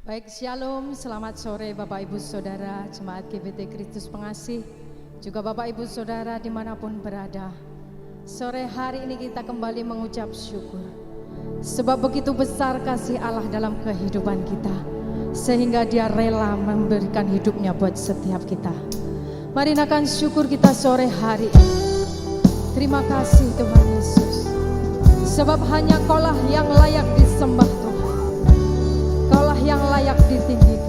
Baik, Shalom, selamat sore Bapak Ibu Saudara Jemaat GBT Kristus Pengasih, juga Bapak Ibu Saudara dimanapun berada. Sore hari ini kita kembali mengucap syukur, sebab begitu besar kasih Allah dalam kehidupan kita, sehingga Dia rela memberikan hidupnya buat setiap kita. Mari naikkan syukur kita sore hari ini. Terima kasih Tuhan Yesus, sebab hanya Kaulah yang layak disembah Tuhan, Kaulah yang layak ditinggikan.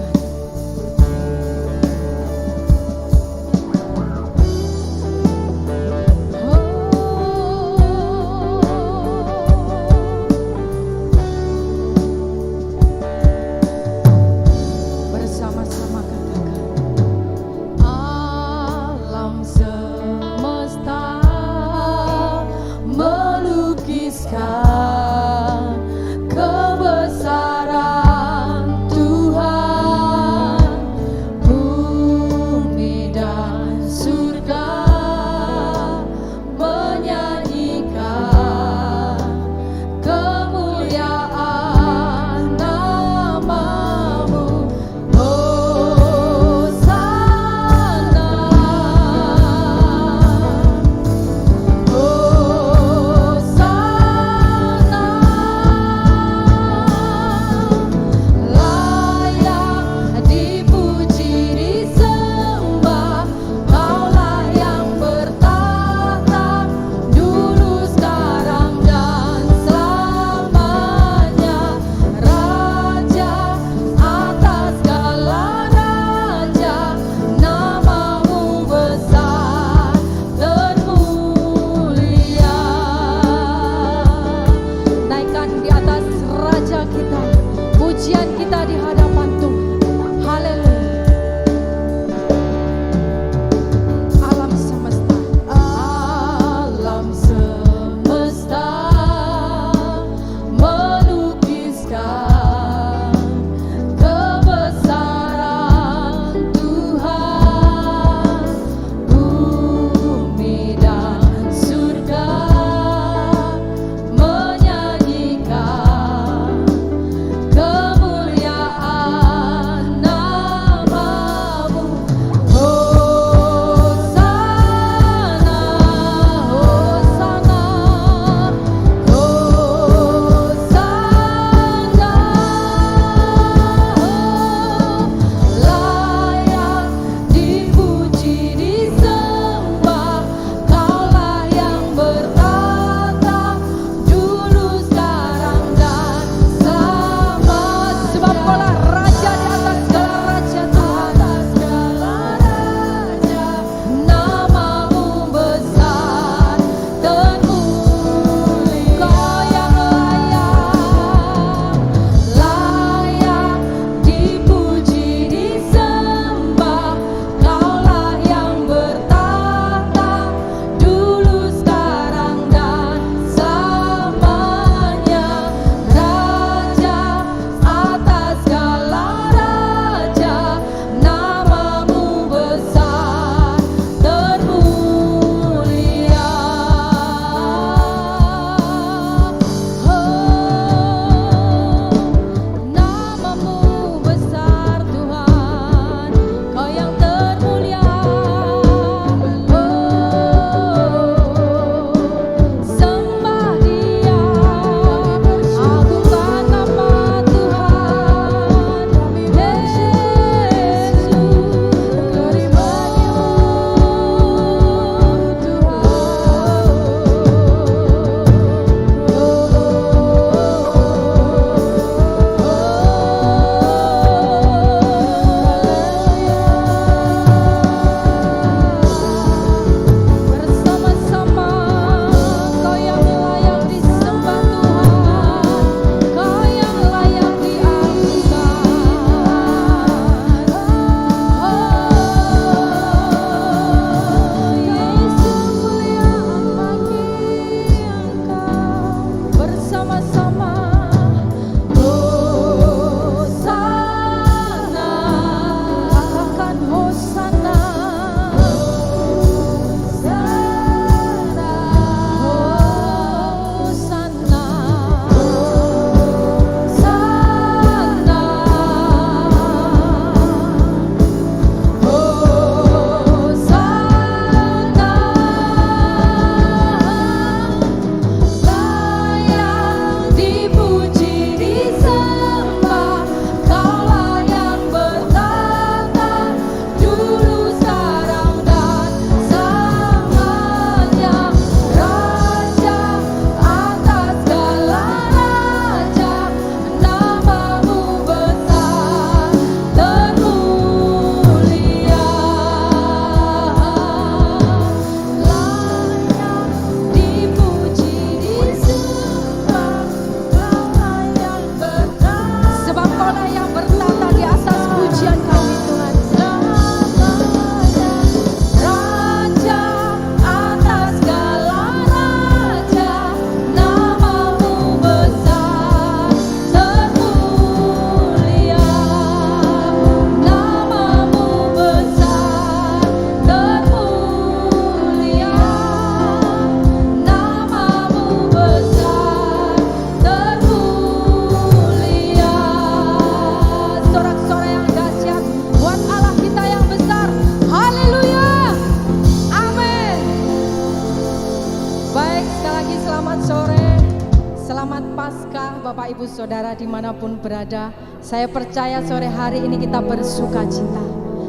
Prapaskah, Bapak Ibu Saudara dimanapun berada, saya percaya sore hari ini kita bersuka cita,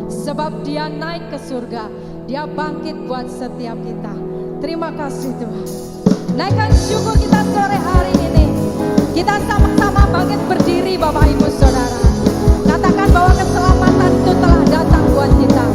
sebab Dia naik ke surga, Dia bangkit buat setiap kita. Terima kasih Tuhan. Naikkan syukur kita sore hari ini. Kita sama-sama bangkit berdiri Bapak Ibu Saudara. Katakan bahwa keselamatan itu telah datang buat kita.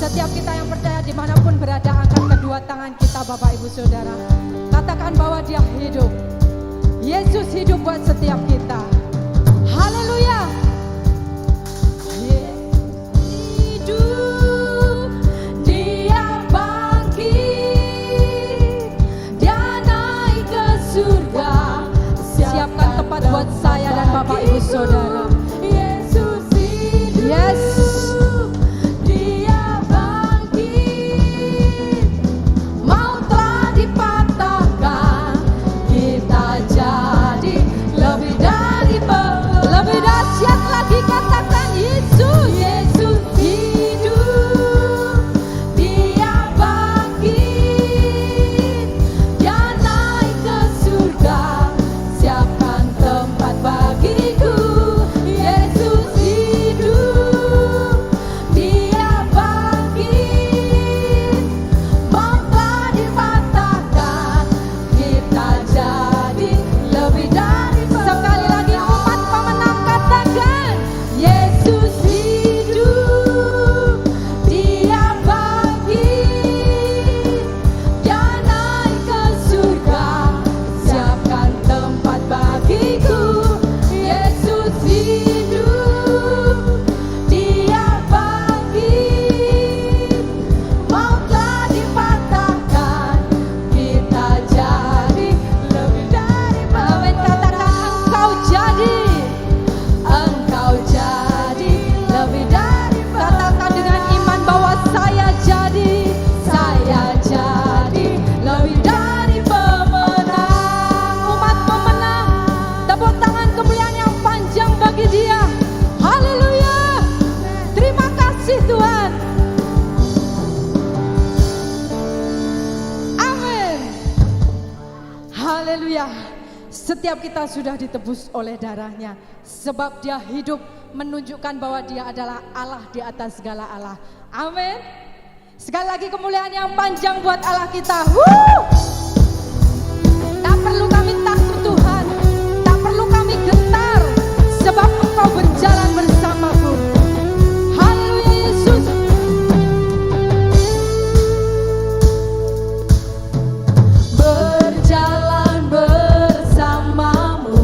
Setiap kita yang percaya dimanapun berada, angkat kedua tangan kita Bapak Ibu Saudara. Katakan bahwa Dia hidup. Yesus hidup buat setiap kita. Haleluya. Hidup, Dia bangkit, Dia naik ke surga. Siapkan tempat buat saya dan Bapak Ibu Saudara. Yesus hidup. Yes. Lebih dahsyat Setiap kita sudah ditebus oleh darahnya. Sebab dia hidup menunjukkan bahwa dia adalah Allah di atas segala Allah. Amin. Sekali lagi kemuliaan yang panjang buat Allah kita. Tak perlu kami takut Tuhan, tak perlu kami gentar, sebab Engkau berjalan bersamaku. Haleluya Yesus. Berjalan bersamamu,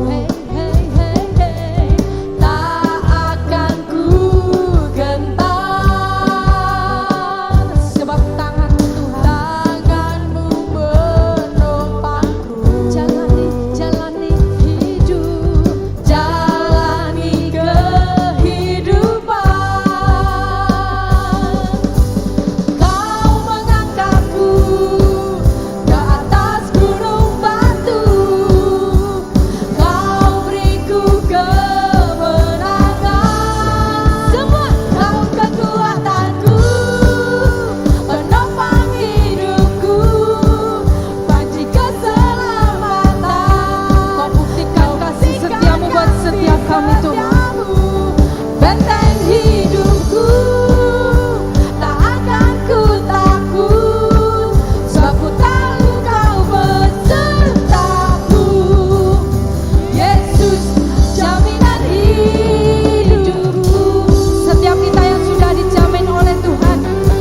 hey, hey, hey, hey. Tak akan ku gentar, sebab tangan-Mu Tuhan, tangan-Mu menopangku. Jalani hidup, jalani kehidupan. Kau mengangkatku ke atas gunung batu, Kau beriku kemenangan. Semua Kau kekuatanku, penopang hidupku, panci keselamatan. Kau buktikan kasih setiamu buat setiap kami Tuhan. Benteng hidupku, tak akan ku takut, sebab ku tahu Kau besertaku. Yesus, jaminan hidupku. Setiap kita yang sudah dijamin oleh Tuhan,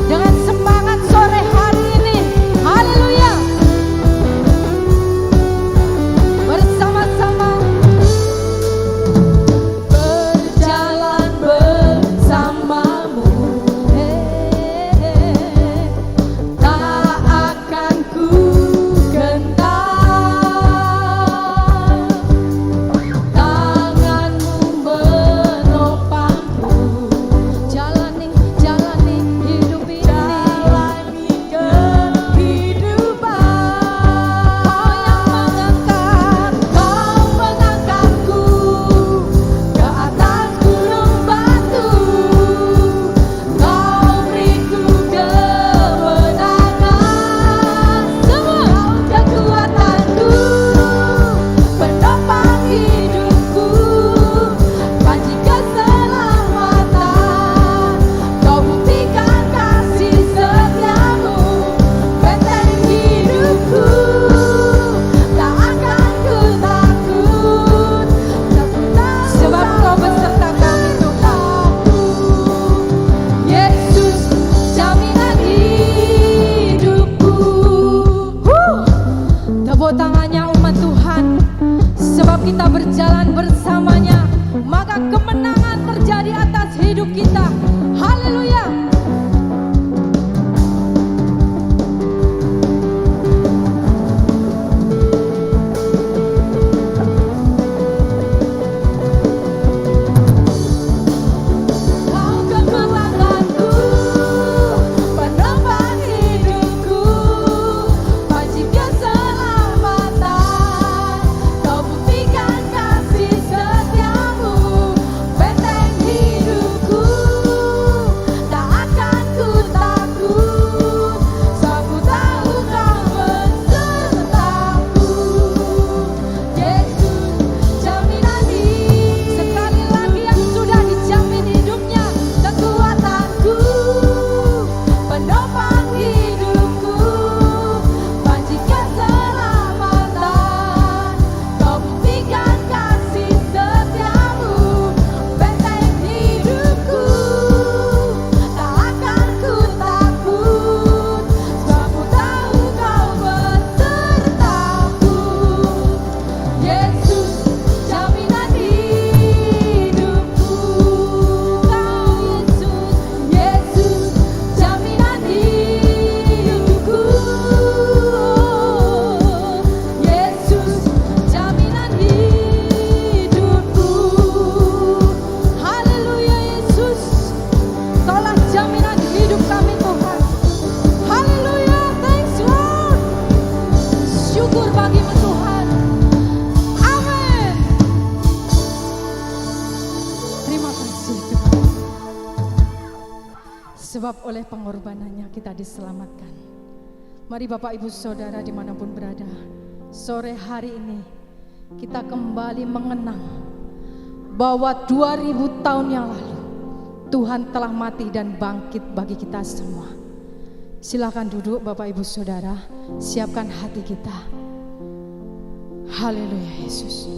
dengan semangat sore hari ini, haleluya, bersama-sama berjalan bersamamu, tak akan ku gentar. Tangan-Mu menopangku, jalani hidup ini, jalani kehidupan. Kau mengangkatku ke atas gunung batu, Kau beriku kemenangan. Semua kekuatanku, penopang hidupku, panci keselamatan. Kau buktikan kasih setiamu, benteng hidupku, tak akan ku takut, sebab Kau beserta kami Tuhan. Yesus, jaminan hidupku. Tepuk tangannya umat Tuhan, sebab kita berjalan bersamanya, maka kemenangan terjadi atas hidup kita. Haleluya. Kau kekuatanku, penopang hidupku, panci keselamatan. Kau buktikan kasih setiamu, benteng hidupku, tak akan ku takut, sebab ku tahu Kau besertaku. Yesus, jaminan hidup. Sekali lagi yang sudah dijamin hidupnya, kekuatanku, penopang hidupku, panci keselamatan. Kau buktikan kasih setiamu, benteng hidupku, tak akan ku takut, sebab ku tahu Kau besertaku. Yesus, jaminan hidupku. Yesus, jaminan hidupku. Yesus, jaminan hidupku. Haleluya Yesus, Kaulah jaminan hidup kami Tuhan. Haleluya, thanks Lord. Syukur bagi-Mu Tuhan. Amin. Terima kasih Tuhan. Sebab oleh pengorbanannya kita diselamatkan. Mari Bapak Ibu Saudara dimanapun berada, sore hari ini kita kembali mengenang bahwa 2000 tahun yang lalu Tuhan telah mati dan bangkit bagi kita semua. Silakan duduk Bapak Ibu Saudara, siapkan hati kita. Haleluya Yesus.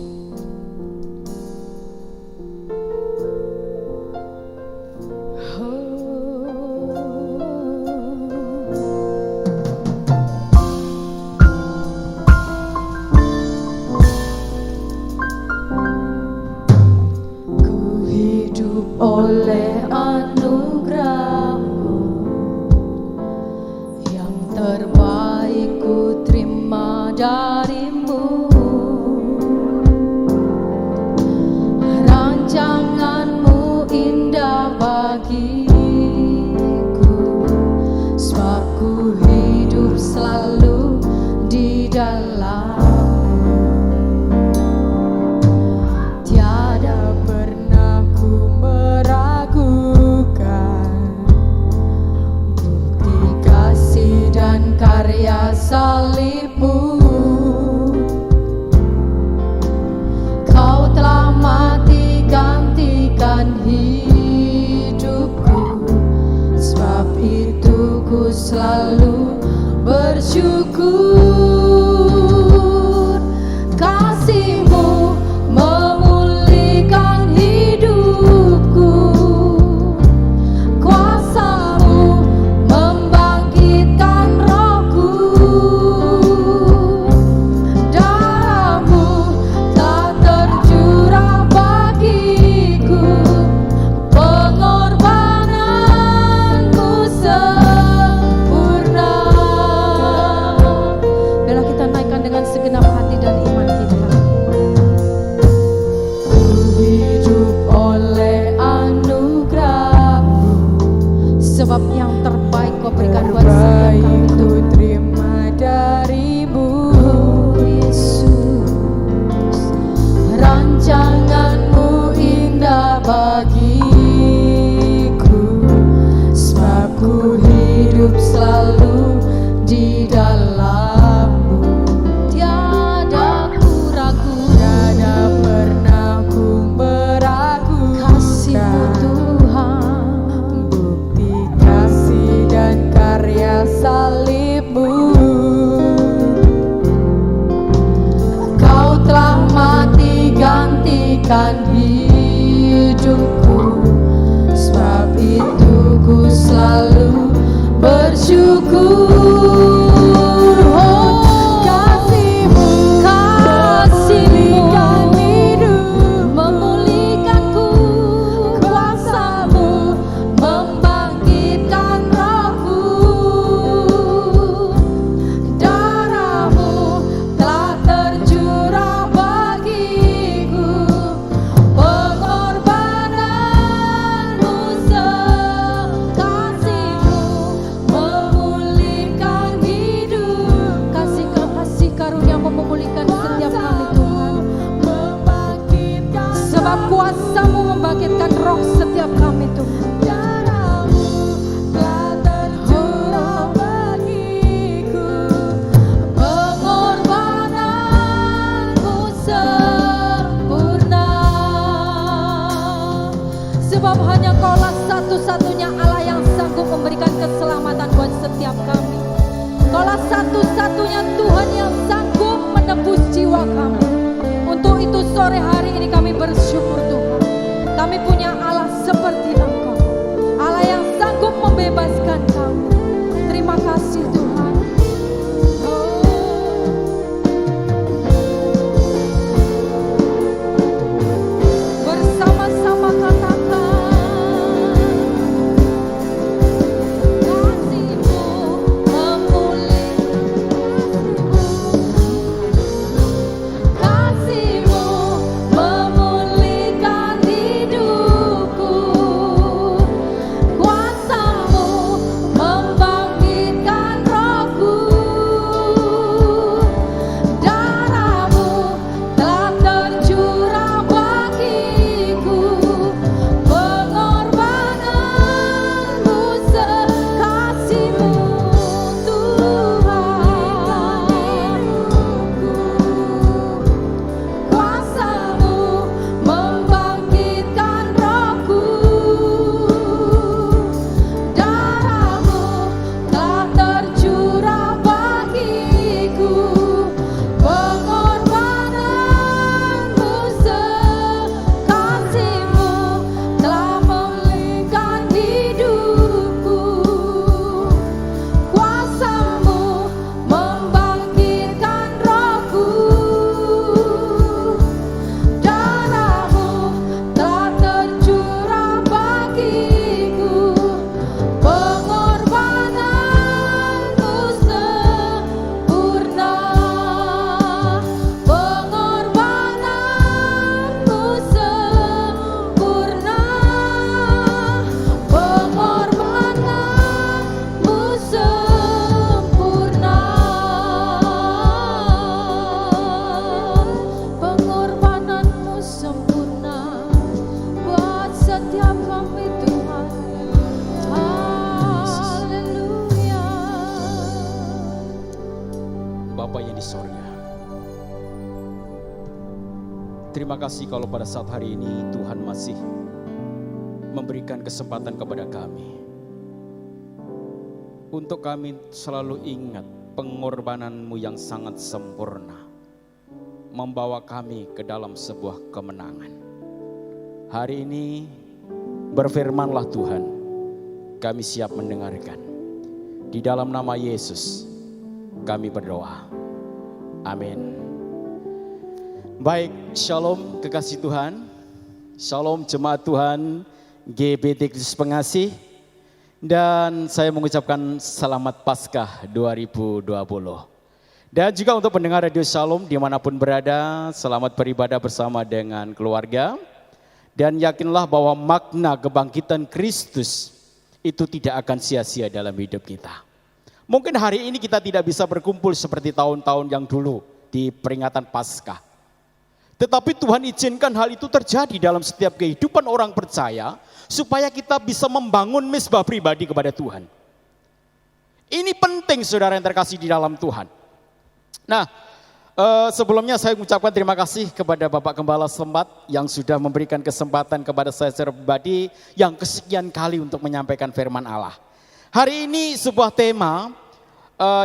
Oleh anugerah-Mu yang terbaik ku terima dari-Mu. Rancangan-Mu indah bagiku, sebab ku hidup selalu di dalam. Karya salib-Mu, Kau telah mati gantikan hidupku, sebab itu ku selalu bersyukur. Kasih-Mu memulihkan hidupku, kuasa-Mu membangkitkan rohku, darah-Mu tak tercurah bagiku, pengorbanan-Mu sempurna. Biarlah kita naikkan dengan segenap hati dan iman kita. Ku hidup oleh anugerah-Mu, Sebab yang terbaik Kau berikan buat setiap kami ku Tuhan. terima dari-Mu. Yesus, Rancangan-Mu indah bagiku, sebab ku hidup selalu di dalam-Mu. tiada ku ragu, Tiada pernah ku meragukan kasih-Mu Tuhan. bukti kasih dan karya salib-Mu. Kau telah mati gantikan hidupku, sebab itu ku selalu bersyukur. Oh, kasih-Mu memulihkan hidup, Memulihkanku, kuasa-Mu membangkitkan rohku, darah-Mu telah tercurah bagiku, pengorbanan-Mu kasih-Mu memulihkan hidup, kasih karunia-Mu memulihkan setiap kami Tuhan. membangkitkan Sebab kuasa-Mu membangkitkan roh setiap kami Tuhan. darah-Mu telah tercurah bagiku, pengorbanan-Mu sempurna. Sebab hanya Kaulah satu-satunya Allah yang sanggup memberikan keselamatan buat setiap kami. Kaulah satu-satunya Tuhan yang sanggup menebus jiwa kami. Untuk itu sore hari ini kami bersyukur Tuhan. Kami punya Allah seperti Engkau, Allah yang sanggup membebaskan kami. Terima kasih Tuhan. Bersama-sama katakan, Kasih-Mu memulihkan hidupku, terima kasih kalau pada saat hari ini Tuhan masih memberikan kesempatan kepada kami. Untuk kami selalu ingat pengorbanan-Mu yang sangat sempurna, membawa kami ke dalam sebuah kemenangan. Hari ini berfirman-Lah Tuhan, kami siap mendengarkan. Di dalam nama Yesus kami berdoa. Amin. Baik, shalom kekasih Tuhan. Shalom jemaat Tuhan GBT Kristus Pengasih. Dan saya mengucapkan selamat Paskah 2020. Dan juga untuk pendengar Radio Shalom dimanapun berada, selamat beribadah bersama dengan keluarga. Dan yakinlah bahwa makna kebangkitan Kristus itu tidak akan sia-sia dalam hidup kita. Mungkin hari ini kita tidak bisa berkumpul seperti tahun-tahun yang dulu di peringatan Paskah. Tetapi Tuhan izinkan hal itu terjadi dalam setiap kehidupan orang percaya, supaya kita bisa membangun mezbah pribadi kepada Tuhan. Ini penting saudara yang terkasih di dalam Tuhan. Nah, sebelumnya saya mengucapkan terima kasih kepada Bapak Gembala Sempat yang sudah memberikan kesempatan kepada saya secara pribadi yang kesekian kali untuk menyampaikan firman Allah. Hari ini sebuah tema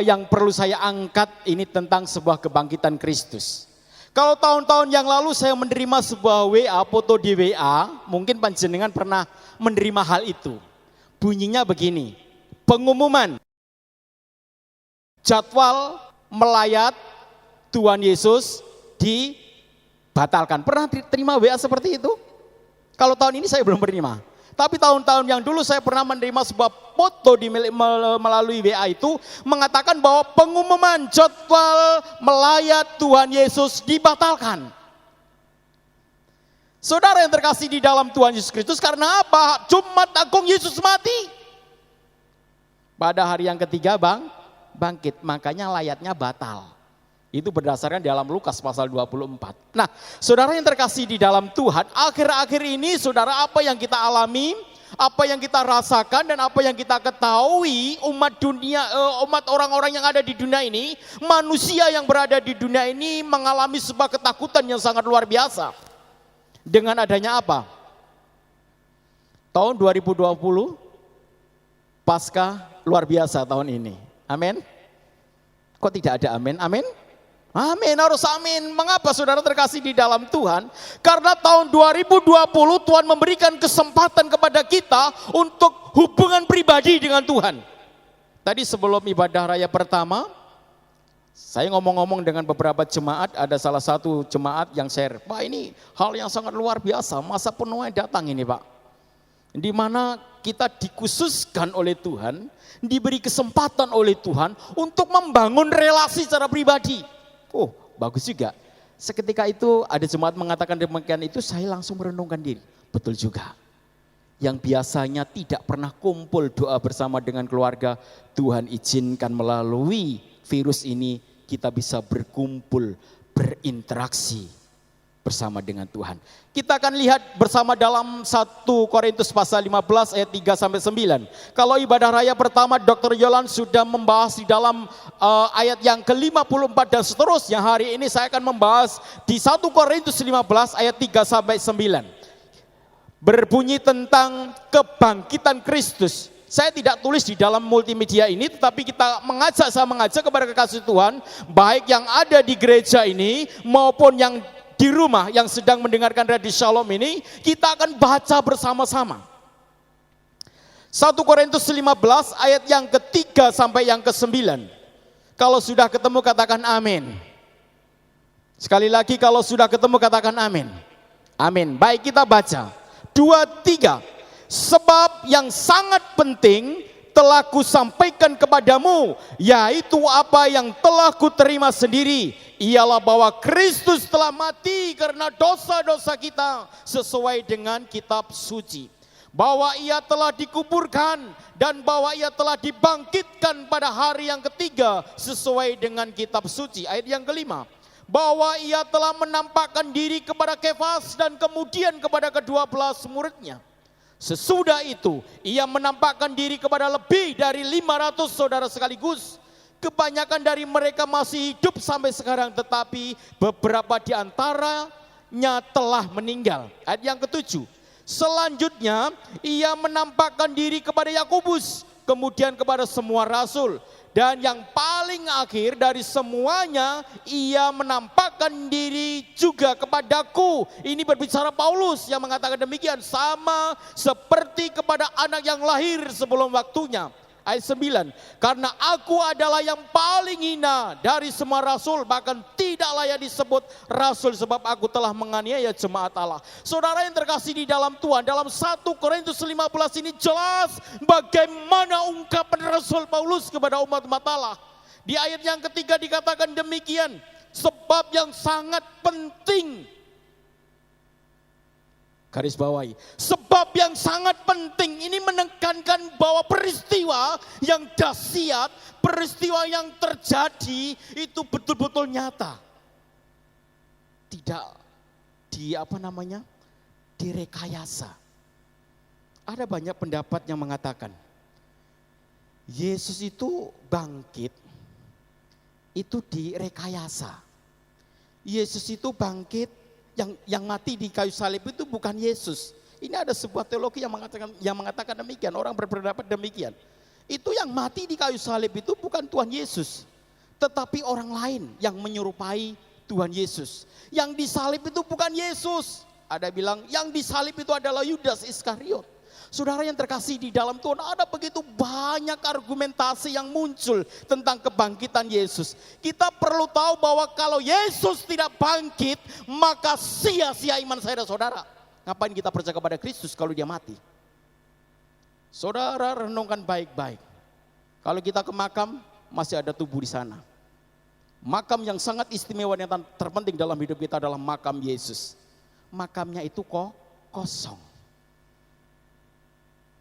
yang perlu saya angkat ini tentang sebuah kebangkitan Kristus. Kalau tahun-tahun yang lalu saya menerima sebuah WA, foto di WA, mungkin panjenengan pernah menerima hal itu. Bunyinya begini, pengumuman jadwal melayat Tuhan Yesus dibatalkan. Pernah terima WA seperti itu? Kalau tahun ini saya belum menerima. Tapi tahun-tahun yang dulu saya pernah menerima sebuah foto melalui WA itu mengatakan bahwa pengumuman jadwal melayat Tuhan Yesus dibatalkan. Saudara yang terkasih di dalam Tuhan Yesus Kristus, karena apa? Jumat Agung Yesus mati. Pada hari yang ketiga bangkit, makanya layatnya batal. Itu berdasarkan dalam Lukas pasal 24. Nah, saudara yang terkasih di dalam Tuhan, akhir-akhir ini saudara apa yang kita alami, apa yang kita rasakan dan apa yang kita ketahui umat orang-orang yang ada di dunia ini, manusia yang berada di dunia ini mengalami sebuah ketakutan yang sangat luar biasa. Dengan adanya apa? Tahun 2020 Paskah luar biasa tahun ini. Amin. Kok tidak ada amin? Amin. Amin, harus amin. Mengapa saudara terkasih di dalam Tuhan? Karena tahun 2020 Tuhan memberikan kesempatan kepada kita untuk hubungan pribadi dengan Tuhan. Tadi sebelum ibadah raya pertama, saya ngomong-ngomong dengan beberapa jemaat, ada salah satu jemaat yang share, Pak ini hal yang sangat luar biasa, masa penuaian datang ini Pak. Di mana kita dikhususkan oleh Tuhan, diberi kesempatan oleh Tuhan untuk membangun relasi secara pribadi. Oh, bagus juga. Seketika itu ada jemaat mengatakan demikian itu, saya langsung merenungkan diri. Betul juga. Yang biasanya tidak pernah kumpul doa bersama dengan keluarga, Tuhan izinkan melalui virus ini kita bisa berkumpul, berinteraksi bersama dengan Tuhan. Kita akan lihat bersama dalam 1 Korintus pasal 15 ayat 3 sampai 9. Kalau ibadah raya pertama Dr. Yolan sudah membahas di dalam ayat yang ke-54 dan seterusnya. Hari ini saya akan membahas di 1 Korintus 15 ayat 3 sampai 9. Berbunyi tentang kebangkitan Kristus. Saya tidak tulis di dalam multimedia ini, tetapi saya mengajak kepada kekasih Tuhan, baik yang ada di gereja ini maupun yang di rumah yang sedang mendengarkan Radio Shalom ini, kita akan baca bersama-sama. 1 Korintus 15 ayat yang ke-3 sampai yang ke-9. Kalau sudah ketemu katakan amin. Sekali lagi kalau sudah ketemu katakan amin. Amin. Baik, kita baca. 2, 3. Sebab yang sangat penting telah kusampaikan kepadamu, yaitu apa yang telah kuterima sendiri, ialah bahwa Kristus telah mati karena dosa-dosa kita sesuai dengan kitab suci, bahwa ia telah dikuburkan dan bahwa ia telah dibangkitkan pada hari yang ketiga sesuai dengan kitab suci. Ayat yang kelima, bahwa ia telah menampakkan diri kepada Kefas dan kemudian kepada ke-12 muridnya. Sesudah itu ia menampakkan diri kepada lebih dari 500 saudara sekaligus. Kebanyakan dari mereka masih hidup sampai sekarang, tetapi beberapa di antara telah meninggal. Ayat yang ketujuh. Selanjutnya ia menampakkan diri kepada Yakobus, kemudian kepada semua rasul. Dan yang paling akhir dari semuanya, ia menampakkan diri juga kepadaku. Ini berbicara Paulus yang mengatakan demikian, sama seperti kepada anak yang lahir sebelum waktunya. Ayat 9, karena aku adalah yang paling hina dari semua rasul, bahkan tidak layak disebut rasul sebab aku telah menganiaya jemaat Allah. Saudara yang terkasih di dalam Tuhan, dalam 1 Korintus 15 ini jelas bagaimana ungkapan Rasul Paulus kepada umat-umat Allah. Di ayat yang ketiga dikatakan demikian, sebab yang sangat penting, garis bawahi, sebab yang sangat penting, ini menekankan bahwa peristiwa yang dahsyat, peristiwa yang terjadi itu betul-betul nyata. Tidak direkayasa. Ada banyak pendapat yang mengatakan Yesus itu bangkit itu direkayasa. Yesus itu bangkit, yang mati di kayu salib itu bukan Yesus. Ini ada sebuah teologi yang mengatakan demikian, orang berpendapat demikian. Itu yang mati di kayu salib itu bukan Tuhan Yesus, tetapi orang lain yang menyerupai Tuhan Yesus. Yang disalib itu bukan Yesus. Ada bilang yang disalib itu adalah Yudas Iskariot. Saudara yang terkasih di dalam Tuhan, ada begitu banyak argumentasi yang muncul tentang kebangkitan Yesus. Kita perlu tahu bahwa kalau Yesus tidak bangkit, maka sia-sia iman saya dan saudara. Ngapain kita percaya kepada Kristus kalau dia mati? Saudara renungkan baik-baik. Kalau kita ke makam, masih ada tubuh di sana. Makam yang sangat istimewa dan terpenting dalam hidup kita adalah makam Yesus. Makamnya itu kosong.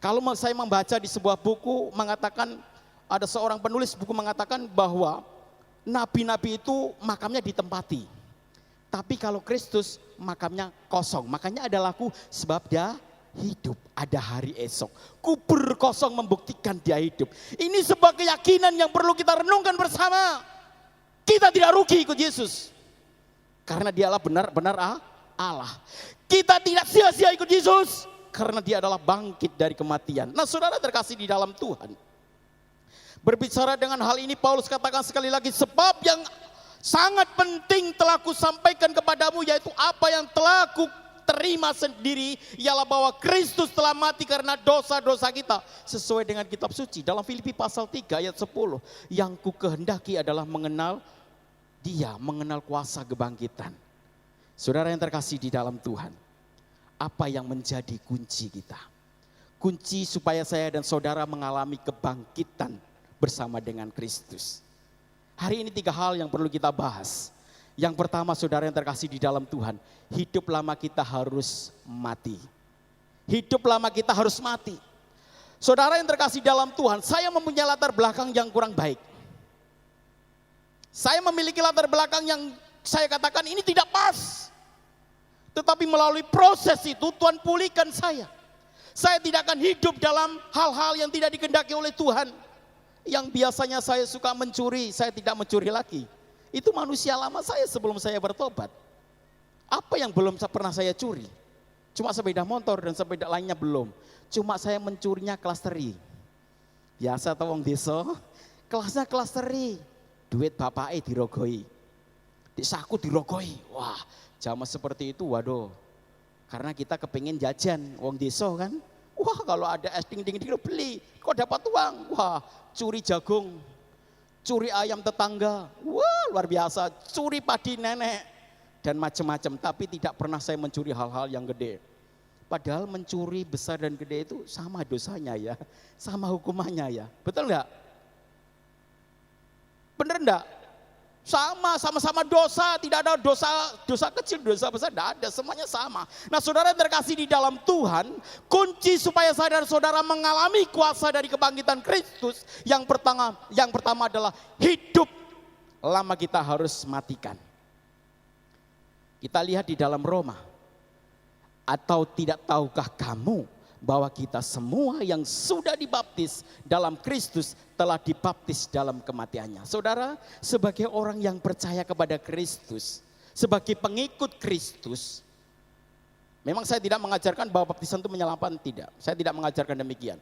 Kalau saya membaca di sebuah buku mengatakan, ada seorang penulis buku mengatakan bahwa nabi-nabi itu makamnya ditempati. Tapi kalau Kristus makamnya kosong. Makanya ada lagu sebab dia hidup, ada hari esok. Kubur kosong membuktikan dia hidup. Ini sebuah keyakinan yang perlu kita renungkan bersama. Kita tidak rugi ikut Yesus. Karena dialah benar-benar Allah. Kita tidak sia-sia ikut Yesus. Karena dia adalah bangkit dari kematian. Nah saudara terkasih di dalam Tuhan. Berbicara dengan hal ini Paulus katakan sekali lagi, sebab yang sangat penting telah kusampaikan kepadamu, yaitu apa yang telah ku terima sendiri, ialah bahwa Kristus telah mati karena dosa-dosa kita. Sesuai dengan kitab suci. Dalam Filipi pasal 3 ayat 10. Yang ku kehendaki adalah mengenal dia, mengenal kuasa kebangkitan. Saudara yang terkasih di dalam Tuhan. Apa yang menjadi kunci kita? Kunci supaya saya dan saudara mengalami kebangkitan bersama dengan Kristus. Hari ini 3 hal yang perlu kita bahas. Yang pertama saudara yang terkasih di dalam Tuhan, hidup lama kita harus mati. Hidup lama kita harus mati. Saudara yang terkasih dalam Tuhan, saya mempunyai latar belakang yang kurang baik. Saya memiliki latar belakang yang saya katakan ini tidak pas. Tetapi melalui proses itu Tuhan pulihkan saya. Saya tidak akan hidup dalam hal-hal yang tidak dikehendaki oleh Tuhan. Yang biasanya saya suka mencuri, saya tidak mencuri lagi. Itu manusia lama saya sebelum saya bertobat. Apa yang belum pernah saya curi? Cuma sepeda motor dan sepeda lainnya belum. Cuma saya mencurinya kelas teri. Biasa tau wong desa, kelasnya kelas teri. Duit bapake dirogoi. Di saku dirogoi. Wah, zaman seperti itu, waduh, karena kita kepingin jajan, wong desa kan, wah kalau ada es ding-ding beli, kok dapat uang, wah curi jagung, curi ayam tetangga, wah luar biasa, curi padi nenek, dan macam-macam. Tapi tidak pernah saya mencuri hal-hal yang gede. Padahal mencuri besar dan gede itu sama dosanya ya, sama hukumannya ya, betul enggak? Bener enggak? Sama-sama dosa, tidak ada dosa kecil, dosa besar, tidak ada, semuanya sama. Nah saudara terkasih di dalam Tuhan, kunci supaya saya dan saudara mengalami kuasa dari kebangkitan Kristus, yang pertama adalah hidup lama kita harus matikan. Kita lihat di dalam Roma, atau tidak tahukah kamu bahwa kita semua yang sudah dibaptis dalam Kristus telah dibaptis dalam kematiannya. Saudara, sebagai orang yang percaya kepada Kristus, sebagai pengikut Kristus, memang saya tidak mengajarkan bahwa baptisan itu menyelamatkan, tidak. Saya tidak mengajarkan demikian.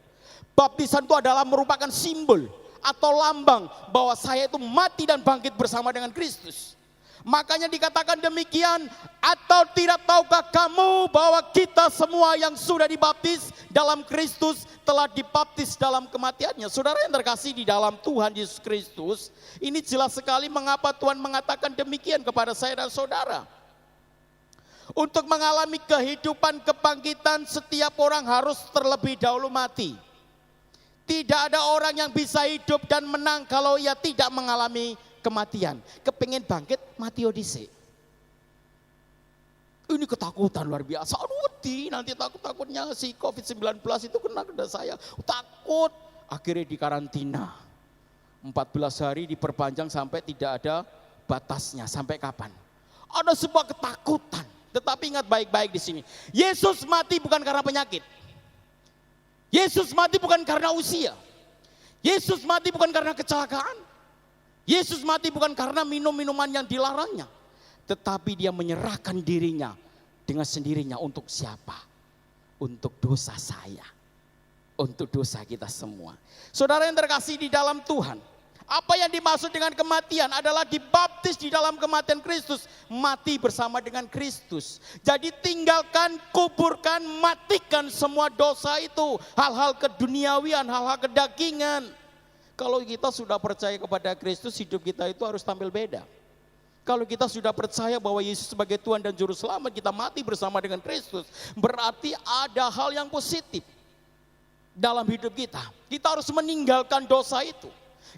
Baptisan itu adalah merupakan simbol atau lambang bahwa saya itu mati dan bangkit bersama dengan Kristus. Makanya dikatakan demikian, atau tidak tahukah kamu bahwa kita semua yang sudah dibaptis dalam Kristus telah dibaptis dalam kematiannya. Saudara yang terkasih di dalam Tuhan Yesus Kristus, ini jelas sekali mengapa Tuhan mengatakan demikian kepada saya dan saudara. Untuk mengalami kehidupan kebangkitan, setiap orang harus terlebih dahulu mati. Tidak ada orang yang bisa hidup dan menang kalau ia tidak mengalami kematian. Kepingin bangkit, mati odise. Ini ketakutan luar biasa. Aduh, nanti takutnya si COVID-19 itu kena saya. Takut. Akhirnya dikarantina. 14 hari diperpanjang sampai tidak ada batasnya. Sampai kapan? Ada sebuah ketakutan. Tetapi ingat baik-baik di sini. Yesus mati bukan karena penyakit. Yesus mati bukan karena usia. Yesus mati bukan karena kecelakaan. Yesus mati bukan karena minum-minuman yang dilarangnya. Tetapi dia menyerahkan dirinya dengan sendirinya untuk siapa? Untuk dosa saya. Untuk dosa kita semua. Saudara yang terkasih di dalam Tuhan. Apa yang dimaksud dengan kematian adalah dibaptis di dalam kematian Kristus. Mati bersama dengan Kristus. Jadi tinggalkan, kuburkan, matikan semua dosa itu. Hal-hal keduniawian, hal-hal kedagingan. Kalau kita sudah percaya kepada Kristus, hidup kita itu harus tampil beda. Kalau kita sudah percaya bahwa Yesus sebagai Tuhan dan Juru Selamat, kita mati bersama dengan Kristus. Berarti ada hal yang positif dalam hidup kita. Kita harus meninggalkan dosa itu.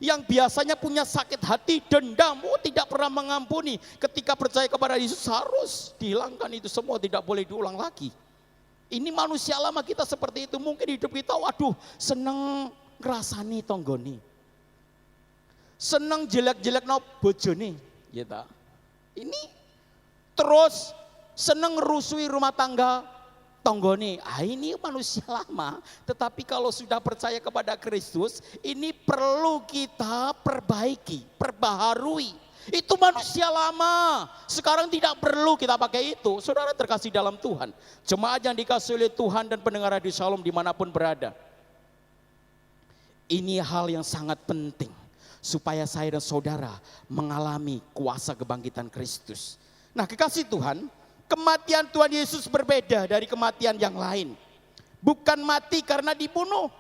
Yang biasanya punya sakit hati, dendam, tidak pernah mengampuni. Ketika percaya kepada Yesus harus dihilangkan itu semua, tidak boleh diulang lagi. Ini manusia lama kita seperti itu. Mungkin hidup kita, waduh seneng ngerasani tonggoni. Seneng jelek-jelek no bojone. Gitu. Ini terus seneng ngerusui rumah tangga tonggone. Ini manusia lama. Tetapi kalau sudah percaya kepada Kristus, ini perlu kita perbaiki, perbaharui. Itu manusia lama. Sekarang tidak perlu kita pakai itu. Saudara terkasih dalam Tuhan, jemaat yang dikasih oleh Tuhan dan pendengar Radio Shalom dimanapun berada, ini hal yang sangat penting supaya saya dan saudara mengalami kuasa kebangkitan Kristus. Nah, kekasih Tuhan, kematian Tuhan Yesus berbeda dari kematian yang lain. Bukan mati karena dibunuh,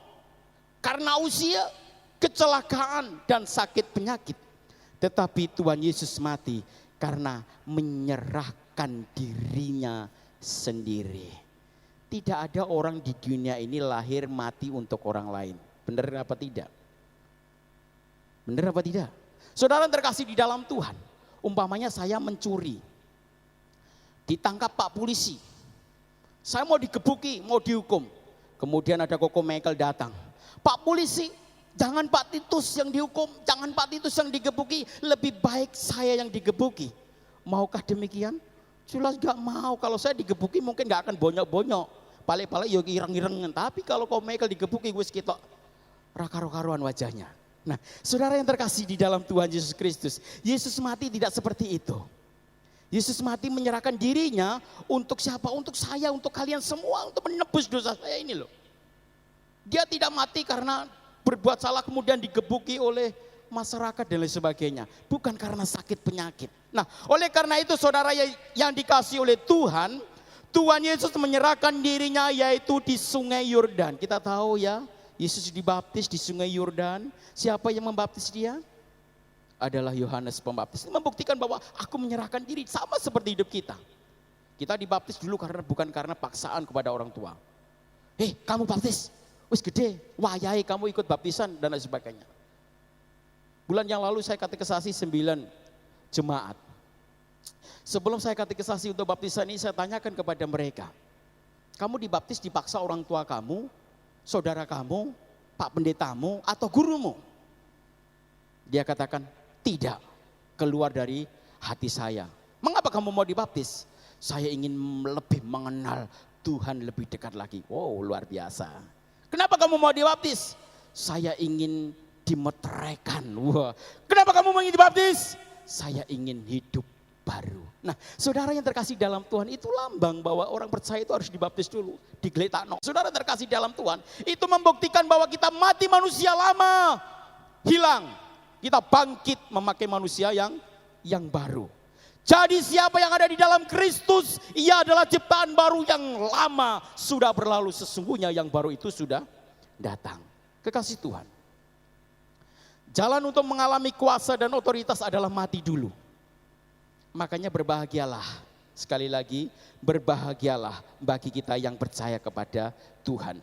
karena usia, kecelakaan, dan sakit penyakit. Tetapi Tuhan Yesus mati karena menyerahkan dirinya sendiri. Tidak ada orang di dunia ini lahir mati untuk orang lain. Benar apa tidak? Benar apa tidak? Saudara terkasih di dalam Tuhan, umpamanya saya mencuri, ditangkap Pak polisi, saya mau digebuki, mau dihukum. Kemudian ada Koko Michael datang, Pak polisi, jangan Pak Titus yang dihukum, jangan Pak Titus yang digebuki, lebih baik saya yang digebuki. Maukah demikian? Jelas gak mau. Kalau saya digebuki mungkin gak akan bonyok-bonyok, paling-paling ya ireng-irengan. Tapi kalau Koko Michael digebuki, wis kita raka-karuan wajahnya. Nah, saudara yang terkasih di dalam Tuhan Yesus Kristus, Yesus mati tidak seperti itu. Yesus mati menyerahkan dirinya untuk siapa? Untuk saya, untuk kalian semua, untuk menebus dosa saya ini loh. Dia tidak mati karena berbuat salah kemudian digebuki oleh masyarakat dan lain sebagainya. Bukan karena sakit penyakit. Nah, oleh karena itu saudara yang dikasih oleh Tuhan, Tuhan Yesus menyerahkan dirinya yaitu di Sungai Yordan. Kita tahu ya, Yesus dibaptis di Sungai Yordan. Siapa yang membaptis dia? Adalah Yohanes Pembaptis. Ini membuktikan bahwa aku menyerahkan diri, sama seperti hidup kita. Kita dibaptis dulu bukan karena paksaan kepada orang tua. Kamu baptis, wis gede, wayai kamu ikut baptisan dan lain sebagainya. Bulan yang lalu saya katekesasi 9 jemaat. Sebelum saya katekesasi untuk baptisan ini, saya tanyakan kepada mereka, kamu dibaptis dipaksa orang tua kamu, saudara kamu, pak pendetamu, atau gurumu? Dia katakan, tidak, keluar dari hati saya. Mengapa kamu mau dibaptis? Saya ingin lebih mengenal Tuhan lebih dekat lagi. Wow, luar biasa. Kenapa kamu mau dibaptis? Saya ingin dimeteraikan. Wah. Kenapa kamu mau dibaptis? Saya ingin hidup baru. Nah, saudara yang terkasih dalam Tuhan, itu lambang bahwa orang percaya itu harus dibaptis dulu, digeletakno. Saudara terkasih dalam Tuhan, itu membuktikan bahwa kita mati manusia lama, hilang. Kita bangkit memakai manusia yang baru. Jadi siapa yang ada di dalam Kristus, ia adalah ciptaan baru, yang lama sudah berlalu, sesungguhnya yang baru itu sudah datang. Kekasih Tuhan, jalan untuk mengalami kuasa dan otoritas adalah mati dulu. Makanya berbahagialah, sekali lagi berbahagialah bagi kita yang percaya kepada Tuhan.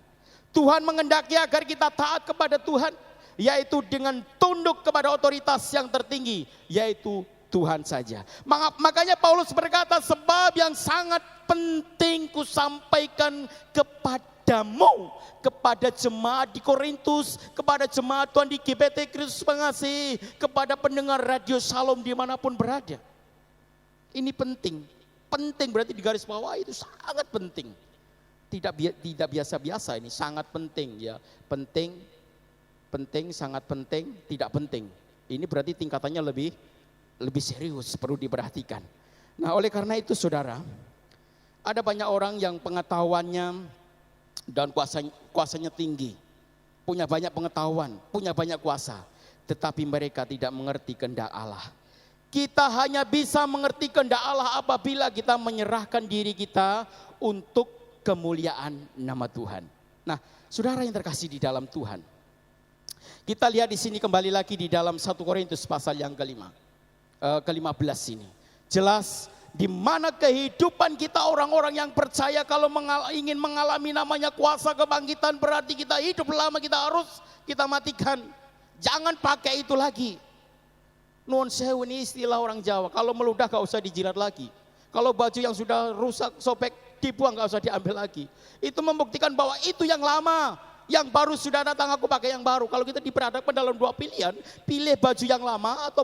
Tuhan mengendaki agar kita taat kepada Tuhan, yaitu dengan tunduk kepada otoritas yang tertinggi, yaitu Tuhan saja. Makanya Paulus berkata, sebab yang sangat penting ku sampaikan kepadamu, kepada jemaat di Korintus, kepada jemaat Tuhan di GBT Kristus Pengasihi, kepada pendengar radio Shalom dimanapun berada. Ini penting, penting berarti di garis bawah itu sangat penting. Tidak biasa-biasa, ini sangat penting ya. Penting, sangat penting, tidak penting. Ini berarti tingkatannya lebih serius, perlu diperhatikan. Nah, oleh karena itu saudara, ada banyak orang yang pengetahuannya dan kuasanya tinggi, punya banyak pengetahuan, punya banyak kuasa, tetapi mereka tidak mengerti kehendak Allah. Kita hanya bisa mengerti kehendak Allah apabila kita menyerahkan diri kita untuk kemuliaan nama Tuhan. Nah, saudara yang terkasih di dalam Tuhan, kita lihat di sini kembali lagi di dalam 1 Korintus pasal yang ke-15 ini. Jelas di mana kehidupan kita orang-orang yang percaya kalau ingin mengalami namanya kuasa kebangkitan, berarti kita hidup lama, kita matikan. Jangan pakai itu lagi. Nuwun sewu, ini istilah orang Jawa, kalau meludah gak usah dijilat lagi. Kalau baju yang sudah rusak, sobek, dibuang, gak usah diambil lagi. Itu membuktikan bahwa itu yang lama, yang baru sudah datang, aku pakai yang baru. Kalau kita diperhadapkan dalam dua pilihan, pilih baju yang lama atau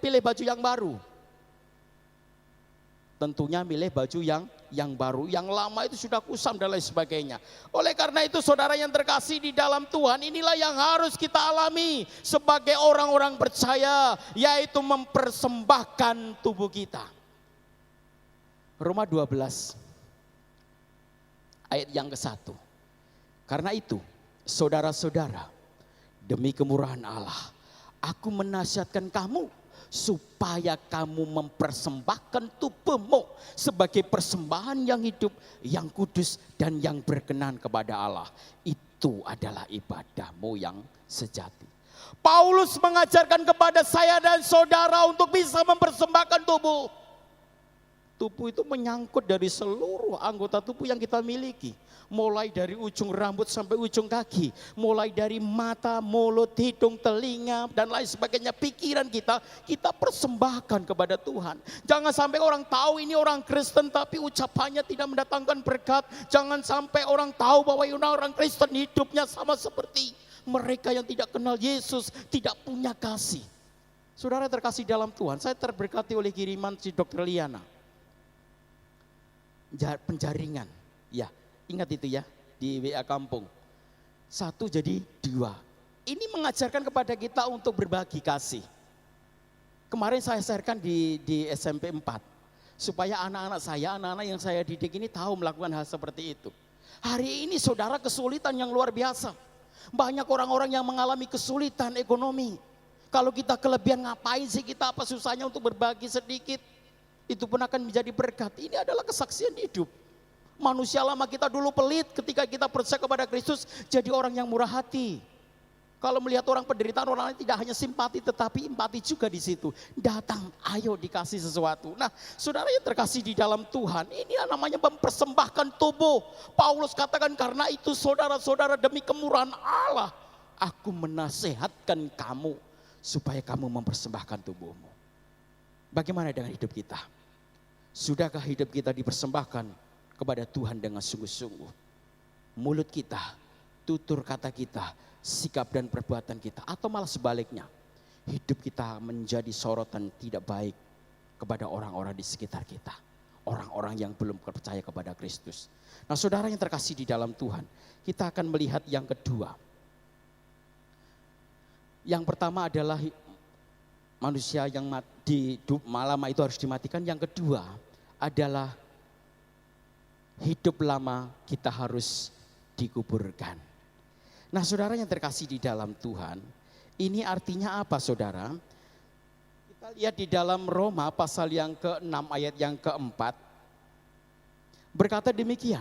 pilih baju yang baru. Tentunya milih baju yang baru, yang lama itu sudah kusam dan lain sebagainya. Oleh karena itu saudara yang terkasih di dalam Tuhan, inilah yang harus kita alami sebagai orang-orang percaya, yaitu mempersembahkan tubuh kita. Roma 12 ayat yang ke-1. Karena itu saudara-saudara, demi kemurahan Allah, aku menasihatkan kamu supaya kamu mempersembahkan tubuhmu sebagai persembahan yang hidup, yang kudus, dan yang berkenan kepada Allah. Itu adalah ibadahmu yang sejati. Paulus mengajarkan kepada saya dan saudara untuk bisa mempersembahkan tubuh. Tubuh itu menyangkut dari seluruh anggota tubuh yang kita miliki. Mulai dari ujung rambut sampai ujung kaki. Mulai dari mata, mulut, hidung, telinga, dan lain sebagainya. Pikiran kita persembahkan kepada Tuhan. Jangan sampai orang tahu ini orang Kristen tapi ucapannya tidak mendatangkan berkat. Jangan sampai orang tahu bahwa ini orang Kristen hidupnya sama seperti mereka yang tidak kenal Yesus, tidak punya kasih. Saudara terkasih dalam Tuhan, saya terberkati oleh kiriman si Dr. Liana. Penjaringan, ya. Ingat itu ya, di WA Kampung. 1 jadi 2. Ini mengajarkan kepada kita untuk berbagi kasih. Kemarin saya sharekan di SMP 4. Supaya anak-anak yang saya didik ini tahu melakukan hal seperti itu. Hari ini saudara kesulitan yang luar biasa. Banyak orang-orang yang mengalami kesulitan ekonomi. Kalau kita kelebihan ngapain sih kita, apa susahnya untuk berbagi sedikit. Itu pun akan menjadi berkat. Ini adalah kesaksian hidup. Manusia lama kita dulu pelit, ketika kita percaya kepada Kristus jadi orang yang murah hati. Kalau melihat orang penderitaan, orang lain tidak hanya simpati tetapi empati juga di situ. Datang, ayo dikasih sesuatu. Nah, saudara yang terkasih di dalam Tuhan, ini namanya mempersembahkan tubuh. Paulus katakan, karena itu saudara-saudara demi kemurahan Allah, aku menasehatkan kamu supaya kamu mempersembahkan tubuhmu. Bagaimana dengan hidup kita? Sudahkah hidup kita dipersembahkan kepada Tuhan dengan sungguh-sungguh? Mulut kita, tutur kata kita, sikap dan perbuatan kita, atau malah sebaliknya, hidup kita menjadi sorotan tidak baik kepada orang-orang di sekitar kita, orang-orang yang belum percaya kepada Kristus. Nah, saudara yang terkasih di dalam Tuhan, kita akan melihat yang kedua. Yang pertama adalah manusia yang di lama itu harus dimatikan. Yang kedua adalah hidup lama kita harus dikuburkan. Nah saudara yang terkasih di dalam Tuhan, ini artinya apa saudara? Kita lihat di dalam Roma pasal yang ke-6 ayat yang ke-4. Berkata demikian,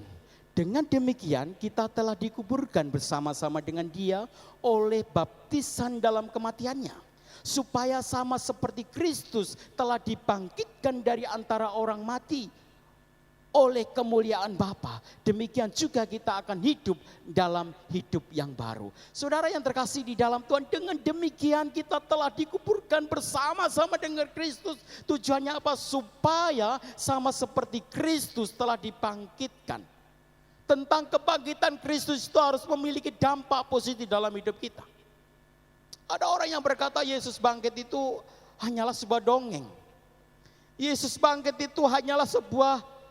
dengan demikian kita telah dikuburkan bersama-sama dengan Dia oleh baptisan dalam kematiannya, supaya sama seperti Kristus telah dibangkitkan dari antara orang mati oleh kemuliaan Bapa, demikian juga kita akan hidup dalam hidup yang baru. Saudara yang terkasih di dalam Tuhan, dengan demikian kita telah dikuburkan bersama-sama dengan Kristus. Tujuannya apa? Supaya sama seperti Kristus telah dibangkitkan. Tentang kebangkitan Kristus itu harus memiliki dampak positif dalam hidup kita. Ada orang yang berkata Yesus bangkit itu hanyalah sebuah dongeng. Yesus bangkit itu hanyalah sebuah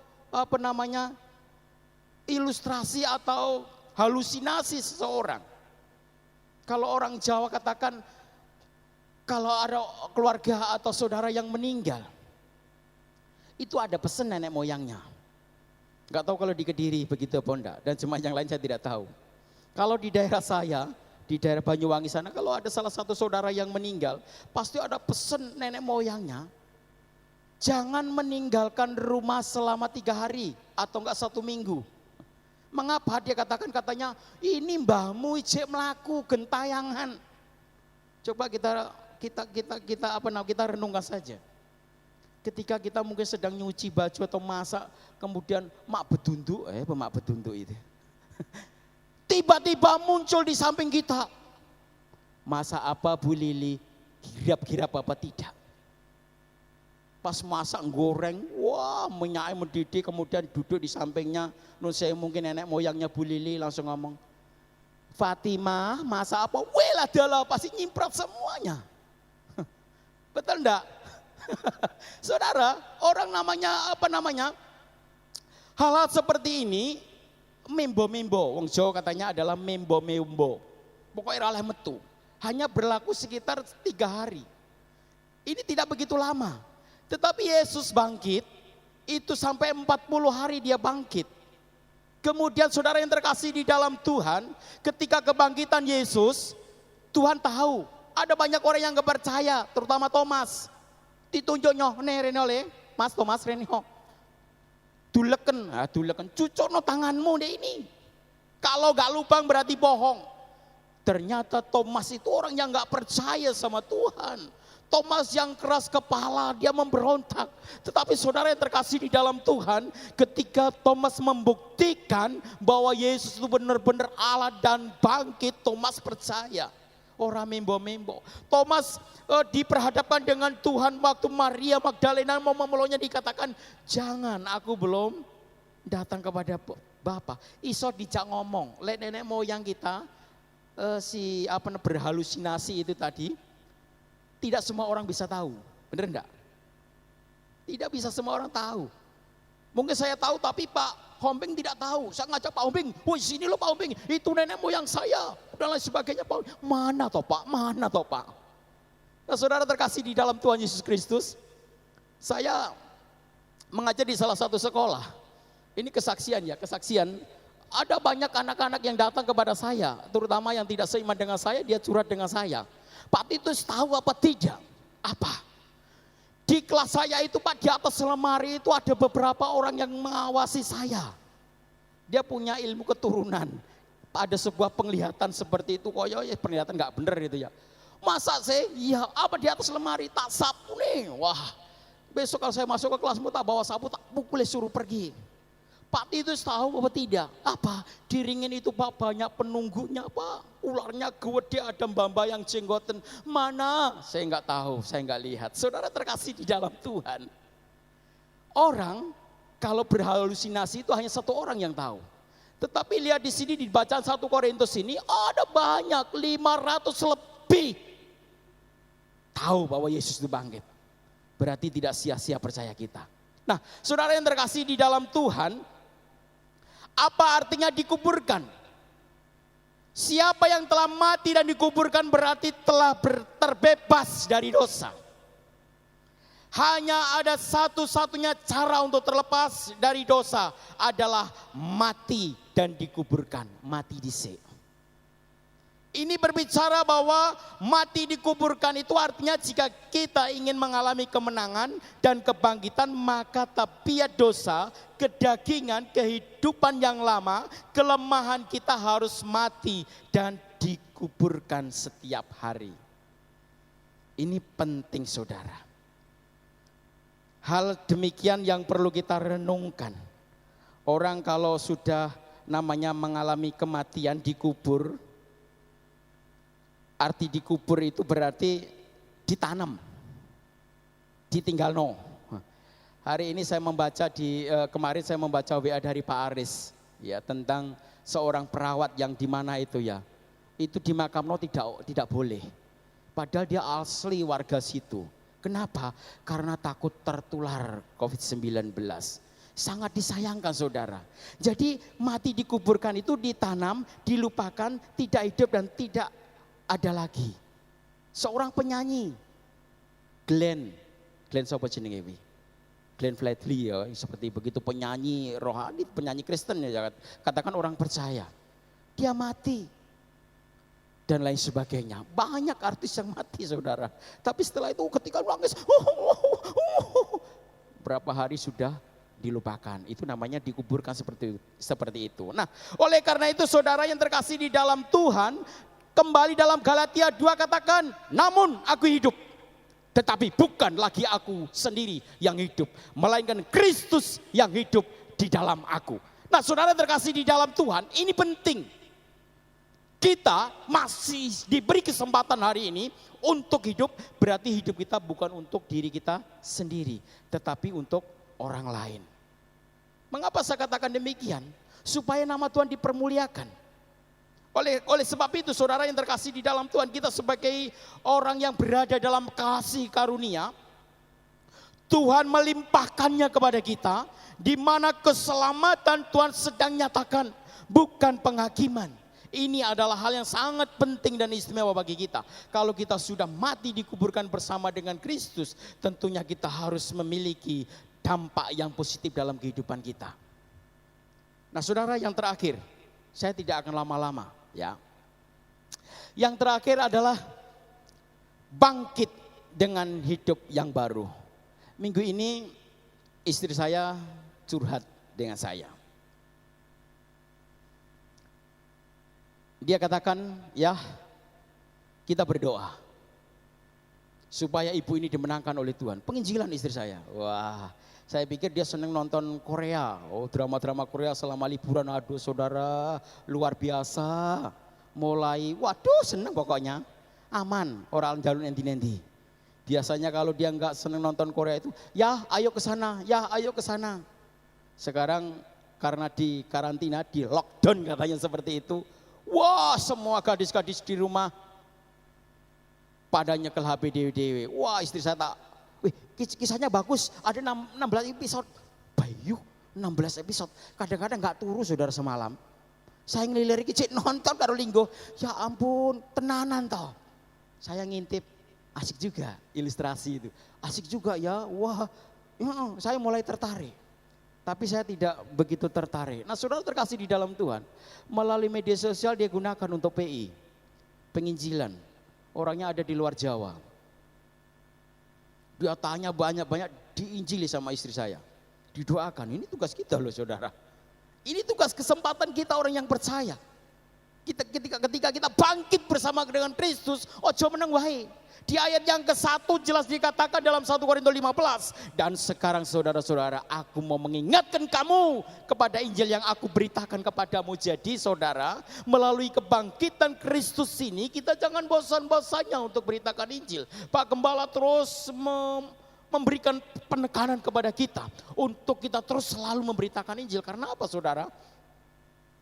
ilustrasi atau halusinasi seseorang. Kalau orang Jawa katakan, kalau ada keluarga atau saudara yang meninggal, itu ada pesan nenek moyangnya. Gak tahu kalau di Kediri begitu apa enggak, dan jemaat yang lain saya tidak tahu. Kalau di daerah saya, di daerah Banyuwangi sana, kalau ada salah satu saudara yang meninggal, pasti ada pesan nenek moyangnya. Jangan meninggalkan rumah selama 3 hari atau enggak 1 minggu. Mengapa dia katakan, katanya ini mbahmu ijek melaku gentayangan. Coba kita renungkan saja. Ketika kita mungkin sedang nyuci baju atau masak, kemudian mak bedunduk itu. Tiba-tiba muncul di samping kita. Masak apa Bu Lili? Girap-girap apa tidak? Pas masak goreng, wah minyaknya mendidih, kemudian duduk di sampingnya. Saya mungkin nenek moyangnya Bu Lili langsung ngomong, Fatimah masak apa? Welah adalah pasti nyimprot semuanya. Betul enggak? Saudara, orang hal-hal seperti ini membo-membo. Wong Jawa katanya adalah membo-membo. Pokoknya raleh metu. Hanya berlaku sekitar 3 hari. Ini tidak begitu lama. Tetapi Yesus bangkit, itu sampai 40 hari dia bangkit. Kemudian saudara yang terkasih di dalam Tuhan, ketika kebangkitan Yesus, Tuhan tahu ada banyak orang yang gak percaya, terutama Thomas. Ditunjuknya, oleh Mas Thomas Reniho. Duleken, cucukno tanganmu deh ini. Kalau gak lubang berarti bohong. Ternyata Thomas itu orang yang gak percaya sama Tuhan. Thomas yang keras kepala, dia memberontak. Tetapi saudara yang terkasih di dalam Tuhan, ketika Thomas membuktikan bahwa Yesus itu benar-benar Allah dan bangkit, Thomas percaya. Orang membo-membo. Thomas diperhadapkan dengan Tuhan waktu Maria Magdalena mau memeluknya, dikatakan, jangan, aku belum datang kepada Bapa. Iso dijak ngomong, nenek moyang kita berhalusinasi itu tadi. Tidak semua orang bisa tahu, benar enggak? Tidak bisa semua orang tahu. Mungkin saya tahu tapi Pak Hombing tidak tahu. Saya ngajak Pak Hombing, woi sini lo Pak Hombing, itu nenek moyang saya dan lain sebagainya. Pak, mana toh Pak? Nah, saudara terkasih di dalam Tuhan Yesus Kristus, saya mengajar di salah satu sekolah. Ini kesaksian. Ada banyak anak-anak yang datang kepada saya, terutama yang tidak seiman dengan saya, dia curhat dengan saya. Pak Titus tahu apa tidak? Apa? Di kelas saya itu Pak, di atas lemari itu ada beberapa orang yang mengawasi saya. Dia punya ilmu keturunan. Ada sebuah penglihatan seperti itu, koyo ya penglihatan nggak bener itu ya. Masa sih? Iya, apa di atas lemari tak sapu nih. Wah, besok kalau saya masuk ke kelasmu tak bawa sapu, tak pukul suruh pergi. Pak Titus tahu apa tidak? Apa? Diringin itu Pak banyak penunggunya Pak. Ularnya gede, ada mbak-mbak yang jenggoten. Mana? Saya nggak tahu, saya nggak lihat. Saudara terkasih di dalam Tuhan. Orang kalau berhalusinasi itu hanya satu orang yang tahu. Tetapi lihat di sini di bacaan 1 Korintus ini ada banyak 500 lebih tahu bahwa Yesus itu bangkit. Berarti tidak sia-sia percaya kita. Nah, saudara yang terkasih di dalam Tuhan, apa artinya dikuburkan? Siapa yang telah mati dan dikuburkan berarti telah terbebas dari dosa. Hanya ada satu-satunya cara untuk terlepas dari dosa adalah mati dan dikuburkan. Mati dhisik. Ini berbicara bahwa mati dikuburkan itu artinya jika kita ingin mengalami kemenangan dan kebangkitan, maka tabiat dosa, kedagingan, kehidupan yang lama, kelemahan kita harus mati dan dikuburkan setiap hari. Ini penting saudara. Hal demikian yang perlu kita renungkan. Orang kalau sudah namanya mengalami kematian dikubur, arti dikubur itu berarti ditanam, ditinggalno. Hari ini saya membaca kemarin saya membaca WA dari Pak Aris ya tentang seorang perawat yang di mana itu ya. Itu di makamno tidak boleh. Padahal dia asli warga situ. Kenapa? Karena takut tertular COVID-19. Sangat disayangkan saudara. Jadi mati dikuburkan itu ditanam, dilupakan, tidak hidup dan tidak ada lagi. Seorang penyanyi Glenn sapa jenenge iki? Glenn Fredly ya, seperti begitu, penyanyi rohani, penyanyi Kristen ya, katakan orang percaya. Dia mati dan lain sebagainya. Banyak artis yang mati saudara. Tapi setelah itu ketika nangis berapa hari sudah dilupakan. Itu namanya dikuburkan seperti itu. Nah, oleh karena itu saudara yang terkasih di dalam Tuhan, kembali dalam Galatia 2 katakan, namun aku hidup, tetapi bukan lagi aku sendiri yang hidup, melainkan Kristus yang hidup di dalam aku. Nah saudara terkasih di dalam Tuhan, ini penting. Kita masih diberi kesempatan hari ini untuk hidup, berarti hidup kita bukan untuk diri kita sendiri, tetapi untuk orang lain. Mengapa saya katakan demikian? Supaya nama Tuhan dipermuliakan. Oleh sebab itu saudara yang terkasih di dalam Tuhan, kita sebagai orang yang berada dalam kasih karunia, Tuhan melimpahkannya kepada kita, di mana keselamatan Tuhan sedang nyatakan, bukan penghakiman. Ini adalah hal yang sangat penting dan istimewa bagi kita. Kalau kita sudah mati dikuburkan bersama dengan Kristus, tentunya kita harus memiliki dampak yang positif dalam kehidupan kita. Nah saudara yang terakhir, saya tidak akan lama-lama ya. Yang terakhir adalah bangkit dengan hidup yang baru. Minggu ini istri saya curhat dengan saya. Dia katakan, ya kita berdoa supaya ibu ini dimenangkan oleh Tuhan. Penginjilan istri saya. Wah, saya pikir dia senang nonton Korea. Oh, drama-drama Korea selama liburan. Aduh saudara, luar biasa. Mulai, waduh senang pokoknya. Aman, orang jalur endi-endi. Biasanya kalau dia nggak senang nonton Korea itu, ya ayo ke sana, ya ayo ke sana. Sekarang karena di karantina, di lockdown katanya seperti itu. Wah, semua gadis-gadis di rumah pada nyekel HP dewe-dewe. Wah, istri saya tak, kisahnya bagus, ada 16 episode. Bayu, 16 episode. Kadang-kadang gak turu saudara semalam. Saya ngelilirik cek nonton karo linggo. Ya ampun, tenanan toh. Saya ngintip, asik juga ilustrasi itu. Asik juga ya, wah, saya mulai tertarik. Tapi saya tidak begitu tertarik. Nah saudara terkasih di dalam Tuhan, melalui media sosial dia gunakan untuk PI, penginjilan. Orangnya ada di luar Jawa. Dia tanya banyak-banyak, diinjili sama istri saya. Didoakan, ini tugas kita loh saudara. Ini tugas kesempatan kita orang yang percaya. Ketika kita bangkit bersama dengan Kristus, ojo meneng wae. Di ayat yang ke-1 jelas dikatakan dalam 1 Korintus 15. Dan sekarang saudara-saudara, aku mau mengingatkan kamu kepada Injil yang aku beritakan kepadamu. Jadi saudara, melalui kebangkitan Kristus ini, kita jangan bosan-bosannya untuk beritakan Injil. Pak Gembala terus memberikan penekanan kepada kita untuk kita terus selalu memberitakan Injil. Karena apa saudara?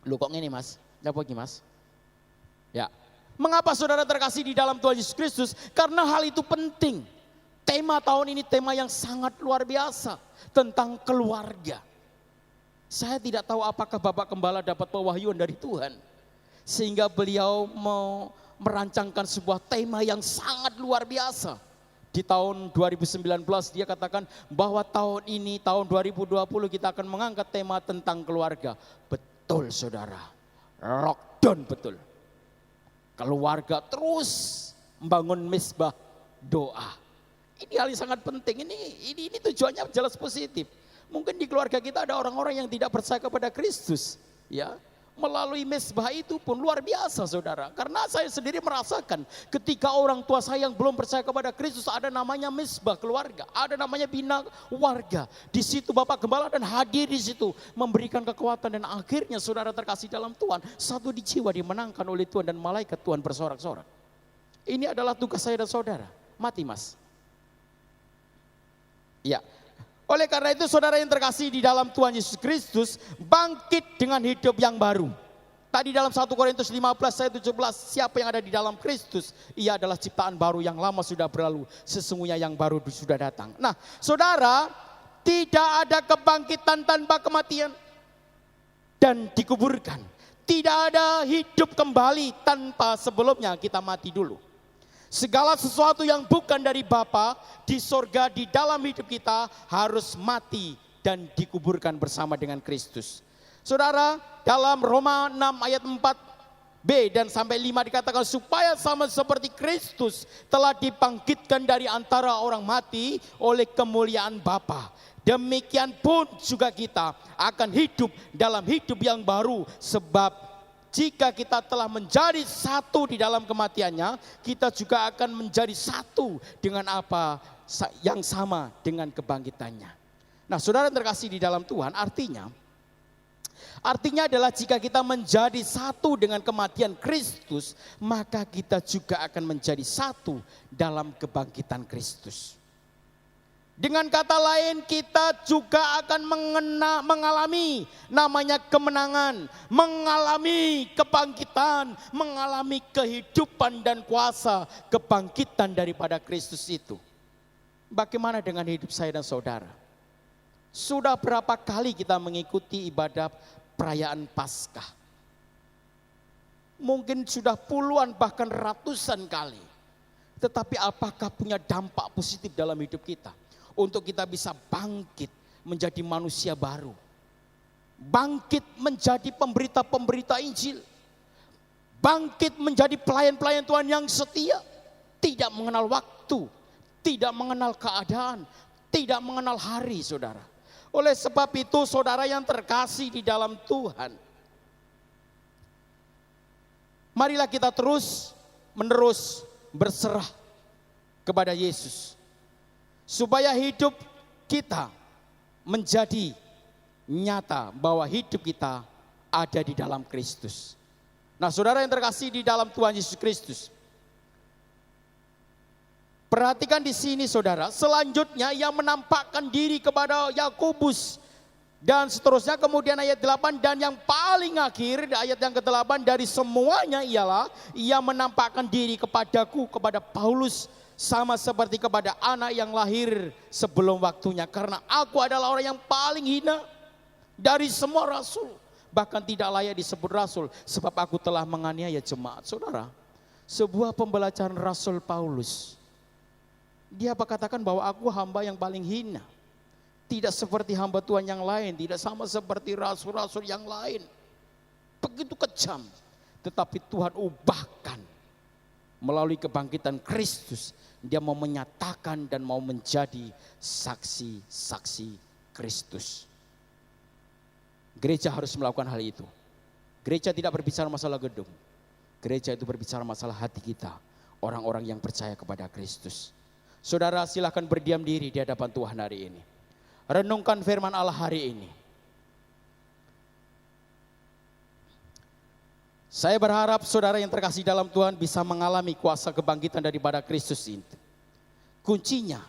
Lu kok ngene mas? Apa gini mas? Ya. Mengapa saudara terkasih di dalam Tuhan Yesus Kristus? Karena hal itu penting. Tema tahun ini tema yang sangat luar biasa. Tentang keluarga. Saya tidak tahu apakah Bapak Gembala dapat pewahyuan dari Tuhan. Sehingga beliau mau merancangkan sebuah tema yang sangat luar biasa. Di tahun 2019 dia katakan bahwa tahun ini, tahun 2020 kita akan mengangkat tema tentang keluarga. Betul saudara, lockdown betul. Keluarga terus membangun misbah doa. Ini hal yang sangat penting, ini tujuannya jelas positif. Mungkin di keluarga kita ada orang-orang yang tidak percaya kepada Kristus, ya. Melalui mesbah itu pun luar biasa saudara. Karena saya sendiri merasakan ketika orang tua saya yang belum percaya kepada Kristus, ada namanya mesbah keluarga, ada namanya bina warga. Di situ Bapak Gembala dan hadir di situ memberikan kekuatan, dan akhirnya saudara terkasih dalam Tuhan, satu di jiwa dimenangkan oleh Tuhan dan malaikat Tuhan bersorak-sorak. Ini adalah tugas saya dan saudara. Mati mas. Ya. Oleh karena itu saudara yang terkasih di dalam Tuhan Yesus Kristus, bangkit dengan hidup yang baru. Tadi dalam 1 Korintus 15 ayat 17, siapa yang ada di dalam Kristus, ia adalah ciptaan baru, yang lama sudah berlalu, sesungguhnya yang baru sudah datang. Nah saudara, tidak ada kebangkitan tanpa kematian dan dikuburkan. Tidak ada hidup kembali tanpa sebelumnya kita mati dulu. Segala sesuatu yang bukan dari Bapa di sorga, di dalam hidup kita harus mati dan dikuburkan bersama dengan Kristus. Saudara, dalam Roma 6 ayat 4b dan sampai 5 dikatakan supaya sama seperti Kristus telah dibangkitkan dari antara orang mati oleh kemuliaan Bapa. Demikian pun juga kita akan hidup dalam hidup yang baru, sebab jika kita telah menjadi satu di dalam kematiannya, kita juga akan menjadi satu dengan apa yang sama dengan kebangkitannya. Nah saudara terkasih di dalam Tuhan, artinya adalah jika kita menjadi satu dengan kematian Kristus, maka kita juga akan menjadi satu dalam kebangkitan Kristus. Dengan kata lain, kita juga akan mengalami namanya kemenangan, mengalami kebangkitan, mengalami kehidupan dan kuasa kebangkitan daripada Kristus itu. Bagaimana dengan hidup saya dan saudara? Sudah berapa kali kita mengikuti ibadah perayaan Paskah? Mungkin sudah puluhan bahkan ratusan kali. Tetapi apakah punya dampak positif dalam hidup kita? Untuk kita bisa bangkit menjadi manusia baru. Bangkit menjadi pemberita-pemberita Injil. Bangkit menjadi pelayan-pelayan Tuhan yang setia. Tidak mengenal waktu, tidak mengenal keadaan, tidak mengenal hari saudara. Oleh sebab itu saudara yang terkasih di dalam Tuhan, marilah kita terus menerus berserah kepada Yesus. Supaya hidup kita menjadi nyata bahwa hidup kita ada di dalam Kristus. Nah saudara yang terkasih di dalam Tuhan Yesus Kristus, perhatikan di sini saudara, selanjutnya ia menampakkan diri kepada Yakobus dan seterusnya. Kemudian ayat 8, dan yang paling akhir ayat yang ke-8, dari semuanya ialah ia menampakkan diri kepadaku, kepada Paulus, sama seperti kepada anak yang lahir sebelum waktunya. Karena aku adalah orang yang paling hina dari semua rasul, bahkan tidak layak disebut rasul, sebab aku telah menganiaya jemaat. Saudara, sebuah pembelajaran Rasul Paulus, dia katakan bahwa aku hamba yang paling hina, tidak seperti hamba Tuhan yang lain, tidak sama seperti rasul-rasul yang lain. Begitu kejam, tetapi Tuhan ubahkan melalui kebangkitan Kristus. Dia mau menyatakan dan mau menjadi saksi-saksi Kristus. Gereja harus melakukan hal itu. Gereja tidak berbicara masalah gedung. Gereja itu berbicara masalah hati kita, orang-orang yang percaya kepada Kristus. Saudara silakan berdiam diri di hadapan Tuhan hari ini. Renungkan firman Allah hari ini. Saya berharap saudara yang terkasih dalam Tuhan bisa mengalami kuasa kebangkitan daripada Kristus ini. Kuncinya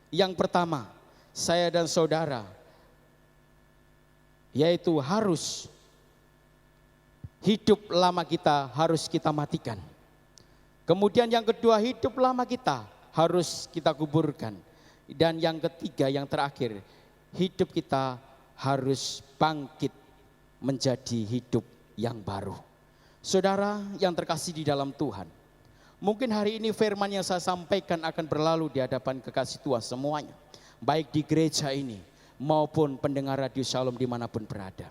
yang pertama, saya dan saudara, yaitu harus hidup lama kita harus kita matikan. Kemudian yang kedua, hidup lama kita harus kita kuburkan. Dan yang ketiga, yang terakhir, hidup kita harus bangkit menjadi hidup yang baru. Saudara yang terkasih di dalam Tuhan, Mungkin hari ini firman yang saya sampaikan akan berlalu di hadapan kekasih Tuhan semuanya. Baik di gereja ini maupun pendengar Radio Shalom dimanapun berada.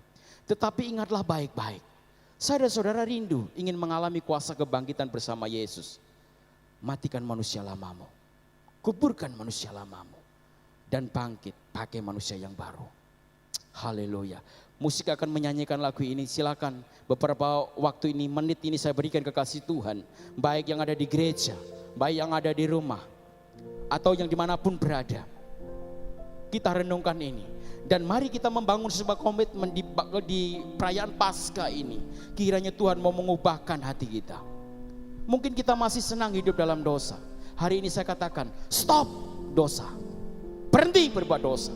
Tetapi ingatlah baik-baik. Saya dan saudara rindu ingin mengalami kuasa kebangkitan bersama Yesus. Matikan manusia lamamu. Kuburkan manusia lamamu. Dan bangkit pakai manusia yang baru. Haleluya. Musik akan menyanyikan lagu ini, silakan beberapa waktu ini, menit ini saya berikan kekasih Tuhan. Baik yang ada di gereja, baik yang ada di rumah, atau yang dimanapun berada. Kita renungkan ini. Dan mari kita membangun sebuah komitmen di perayaan Paskah ini. Kiranya Tuhan mau mengubahkan hati kita. Mungkin kita masih senang hidup dalam dosa. Hari ini saya katakan, stop dosa. Berhenti berbuat dosa.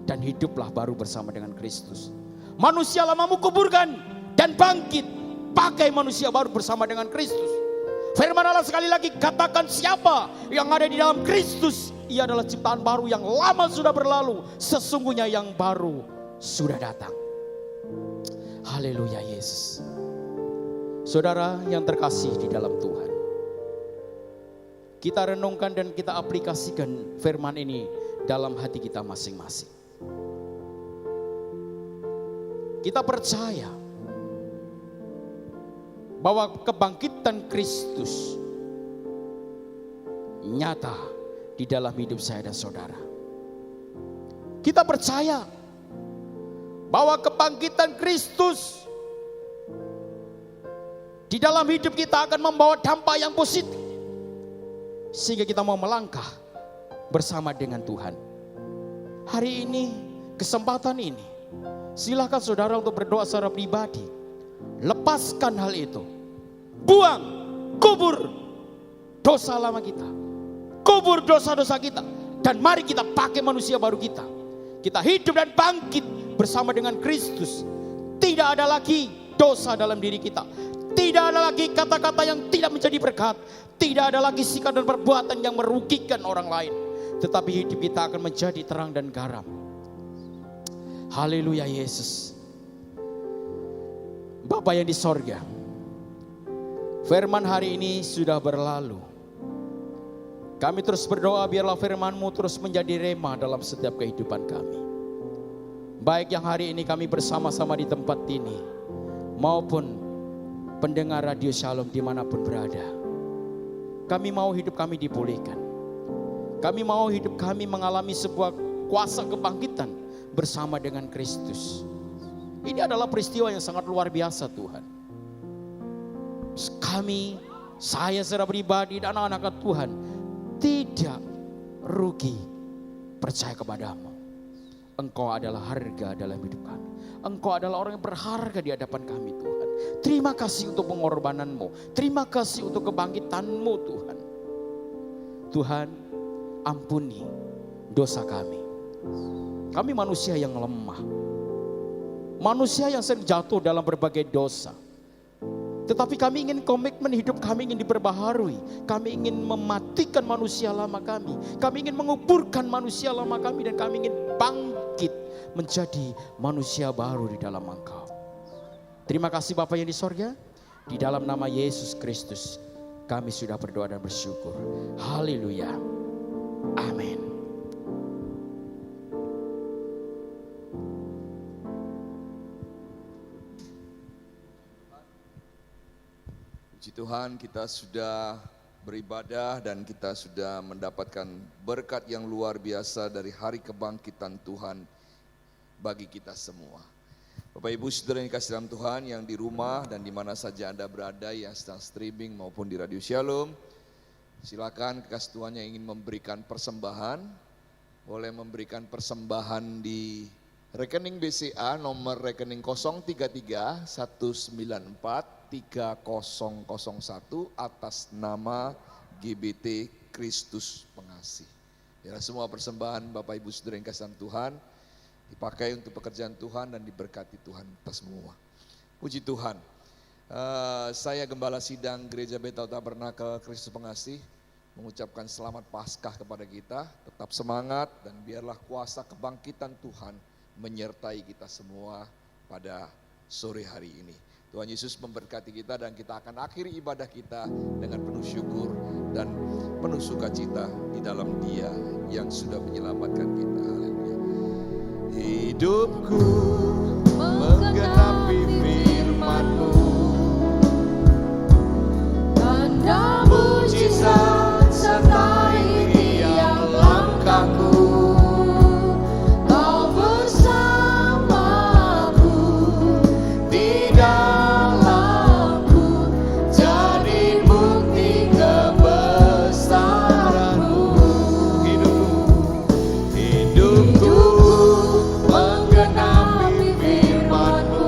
Dan hiduplah baru bersama dengan Kristus. Manusia lamamu kuburkan dan bangkit. Pakai manusia baru bersama dengan Kristus. Firman Allah sekali lagi katakan, siapa yang ada di dalam Kristus, ia adalah ciptaan baru, yang lama sudah berlalu, sesungguhnya yang baru sudah datang. Haleluya Yesus. Saudara yang terkasih di dalam Tuhan, kita renungkan dan kita aplikasikan firman ini dalam hati kita masing-masing. Kita percaya bahwa kebangkitan Kristus nyata di dalam hidup saya dan saudara. Kita percaya bahwa kebangkitan Kristus di dalam hidup kita akan membawa dampak yang positif, sehingga kita mau melangkah bersama dengan Tuhan. Hari ini, kesempatan ini, silakan saudara untuk berdoa secara pribadi. Lepaskan hal itu. Buang, kubur dosa lama kita. Kubur dosa-dosa kita. Dan mari kita pakai manusia baru kita. Kita hidup dan bangkit bersama dengan Kristus. Tidak ada lagi dosa dalam diri kita. Tidak ada lagi kata-kata yang tidak menjadi berkat. Tidak ada lagi sikap dan perbuatan yang merugikan orang lain. Tetapi hidup kita akan menjadi terang dan garam. Haleluya Yesus. Bapa yang di sorga, firman hari ini sudah berlalu. Kami terus berdoa biarlah firman-Mu terus menjadi rema dalam setiap kehidupan kami. Baik yang hari ini kami bersama-sama di tempat ini, maupun pendengar Radio Shalom dimanapun berada. Kami mau hidup kami dipulihkan. Kami mau hidup kami mengalami sebuah kuasa kebangkitan bersama dengan Kristus. Ini adalah peristiwa yang sangat luar biasa Tuhan. Kami, saya secara pribadi dan anak-anak Tuhan tidak rugi percaya kepadamu. Engkau adalah harga dalam hidup kami. Engkau adalah orang yang berharga di hadapan kami Tuhan. Terima kasih untuk pengorbanan-Mu. Terima kasih untuk kebangkitan-Mu Tuhan. Tuhan, ampuni dosa kami. Kami manusia yang lemah. Manusia yang sering jatuh dalam berbagai dosa. Tetapi kami ingin komitmen hidup kami ingin diperbaharui. Kami ingin mematikan manusia lama kami. Kami ingin menguburkan manusia lama kami. Dan kami ingin bangkit menjadi manusia baru di dalam Engkau. Terima kasih Bapa yang di sorga. Di dalam nama Yesus Kristus kami sudah berdoa dan bersyukur. Haleluya. Amin. Puji Tuhan, kita sudah beribadah dan kita sudah mendapatkan berkat yang luar biasa dari hari kebangkitan Tuhan bagi kita semua. Bapak Ibu Saudara yang dikasihi dalam Tuhan, yang di rumah dan di mana saja Anda berada, yang sedang streaming maupun di Radio Shalom, silakan kekasih Tuhan yang ingin memberikan persembahan, boleh memberikan persembahan di rekening BCA nomor rekening 033 194 3001 atas nama GBT Kristus Pengasih. Biarlah semua persembahan Bapak Ibu Saudara yang kasih Tuhan dipakai untuk pekerjaan Tuhan dan diberkati Tuhan kita semua. Puji Tuhan. Saya Gembala Sidang Gereja Bethel Tabernakel Kristus Pengasih mengucapkan selamat Paskah kepada kita. Tetap semangat dan biarlah kuasa kebangkitan Tuhan menyertai kita semua pada sore hari ini. Tuhan Yesus memberkati kita dan kita akan akhiri ibadah kita dengan penuh syukur dan penuh sukacita di dalam Dia yang sudah menyelamatkan kita. Haleluya. Hidupku menggenapi firman-Mu, Tanda mujizat sertai tiap langkahku. Kau bersamaku di dalamku, jadi bukti kebesaran-Mu. Hidupku menggenapi firman-Mu,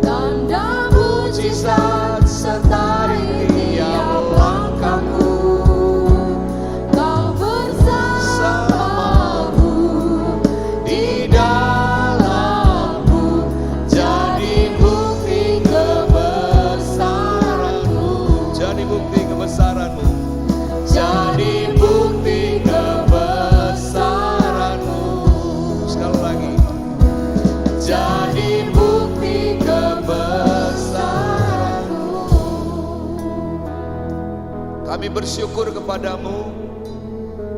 Tanda mujizat sertai tiap langkahku. Kau bersamaku di dalamku, jadi bukti kebesaran-Mu. jadi bukti kebesaran-Mu. Jadi bukti kebesaran-Mu. Sekali lagi. Jadi bukti kebesaran-Mu. Kami bersyukur kepadamu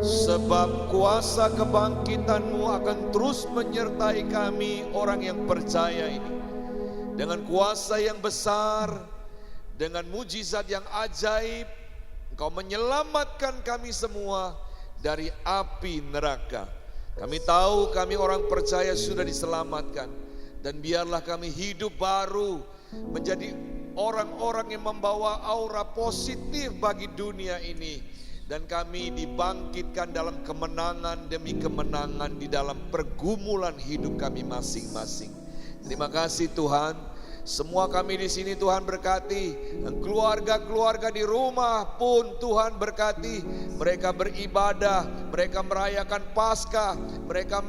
sebab kuasa kebangkitan-Mu akan terus menyertai kami orang yang percaya ini. Dengan kuasa yang besar, dengan mujizat yang ajaib, Engkau menyelamatkan kami semua dari api neraka. Kami tahu kami orang percaya sudah diselamatkan, dan biarlah kami hidup baru menjadi orang-orang yang membawa aura positif bagi dunia ini, dan kami dibangkitkan dalam kemenangan demi kemenangan di dalam pergumulan hidup kami masing-masing. Terima kasih Tuhan. Semua kami di sini Tuhan berkati, dan keluarga-keluarga di rumah pun Tuhan berkati. Mereka beribadah, mereka merayakan Paskah, mereka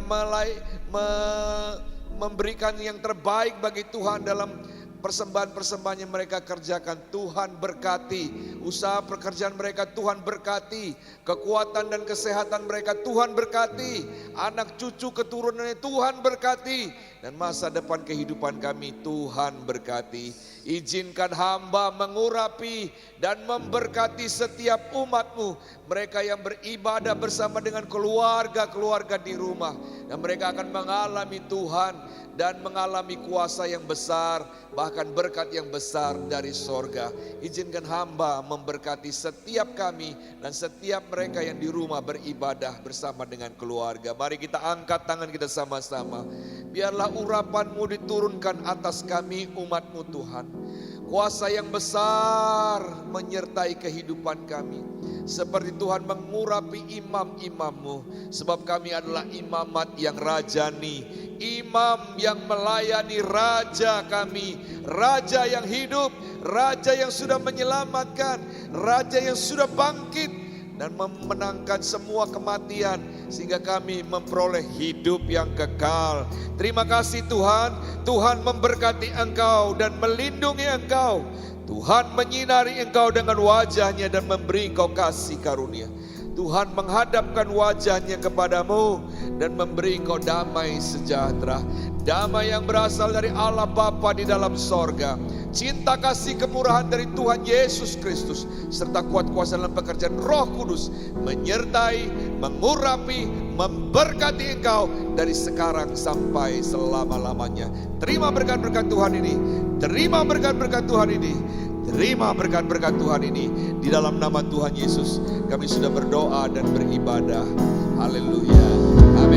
memberikan yang terbaik bagi Tuhan dalam persembahan-persembahan yang mereka kerjakan. Tuhan berkati usaha pekerjaan mereka, Tuhan berkati kekuatan dan kesehatan mereka, Tuhan berkati anak cucu keturunannya, Tuhan berkati, dan masa depan kehidupan kami Tuhan berkati. Izinkan hamba mengurapi dan memberkati setiap umat-Mu, mereka yang beribadah bersama dengan keluarga-keluarga di rumah, dan mereka akan mengalami Tuhan dan mengalami kuasa yang besar, bahkan berkat yang besar dari sorga. Izinkan hamba memberkati setiap kami dan setiap mereka yang di rumah beribadah bersama dengan keluarga. Mari kita angkat tangan kita sama-sama. Biarlah urapan-Mu diturunkan atas kami umat-Mu Tuhan. Kuasa yang besar menyertai kehidupan kami, seperti Tuhan mengurapi imam-imam-Mu, sebab kami adalah imamat yang rajani, imam yang melayani Raja kami, Raja yang hidup, Raja yang sudah menyelamatkan, Raja yang sudah bangkit dan memenangkan semua kematian, sehingga kami memperoleh hidup yang kekal. Terima kasih Tuhan. Tuhan memberkati Engkau dan melindungi Engkau. Tuhan menyinari Engkau dengan wajah-Nya dan memberi Engkau kasih karunia. Tuhan menghadapkan wajah-Nya kepadamu dan memberi Engkau damai sejahtera. Damai yang berasal dari Allah Bapa di dalam sorga, cinta kasih kemurahan dari Tuhan Yesus Kristus, serta kuat kuasa dalam pekerjaan Roh Kudus menyertai, mengurapi, memberkati engkau dari sekarang sampai selama-lamanya. Terima berkat-berkat Tuhan ini, terima berkat-berkat Tuhan ini, terima berkat-berkat Tuhan ini. Di dalam nama Tuhan Yesus kami sudah berdoa dan beribadah. Haleluya. Amin.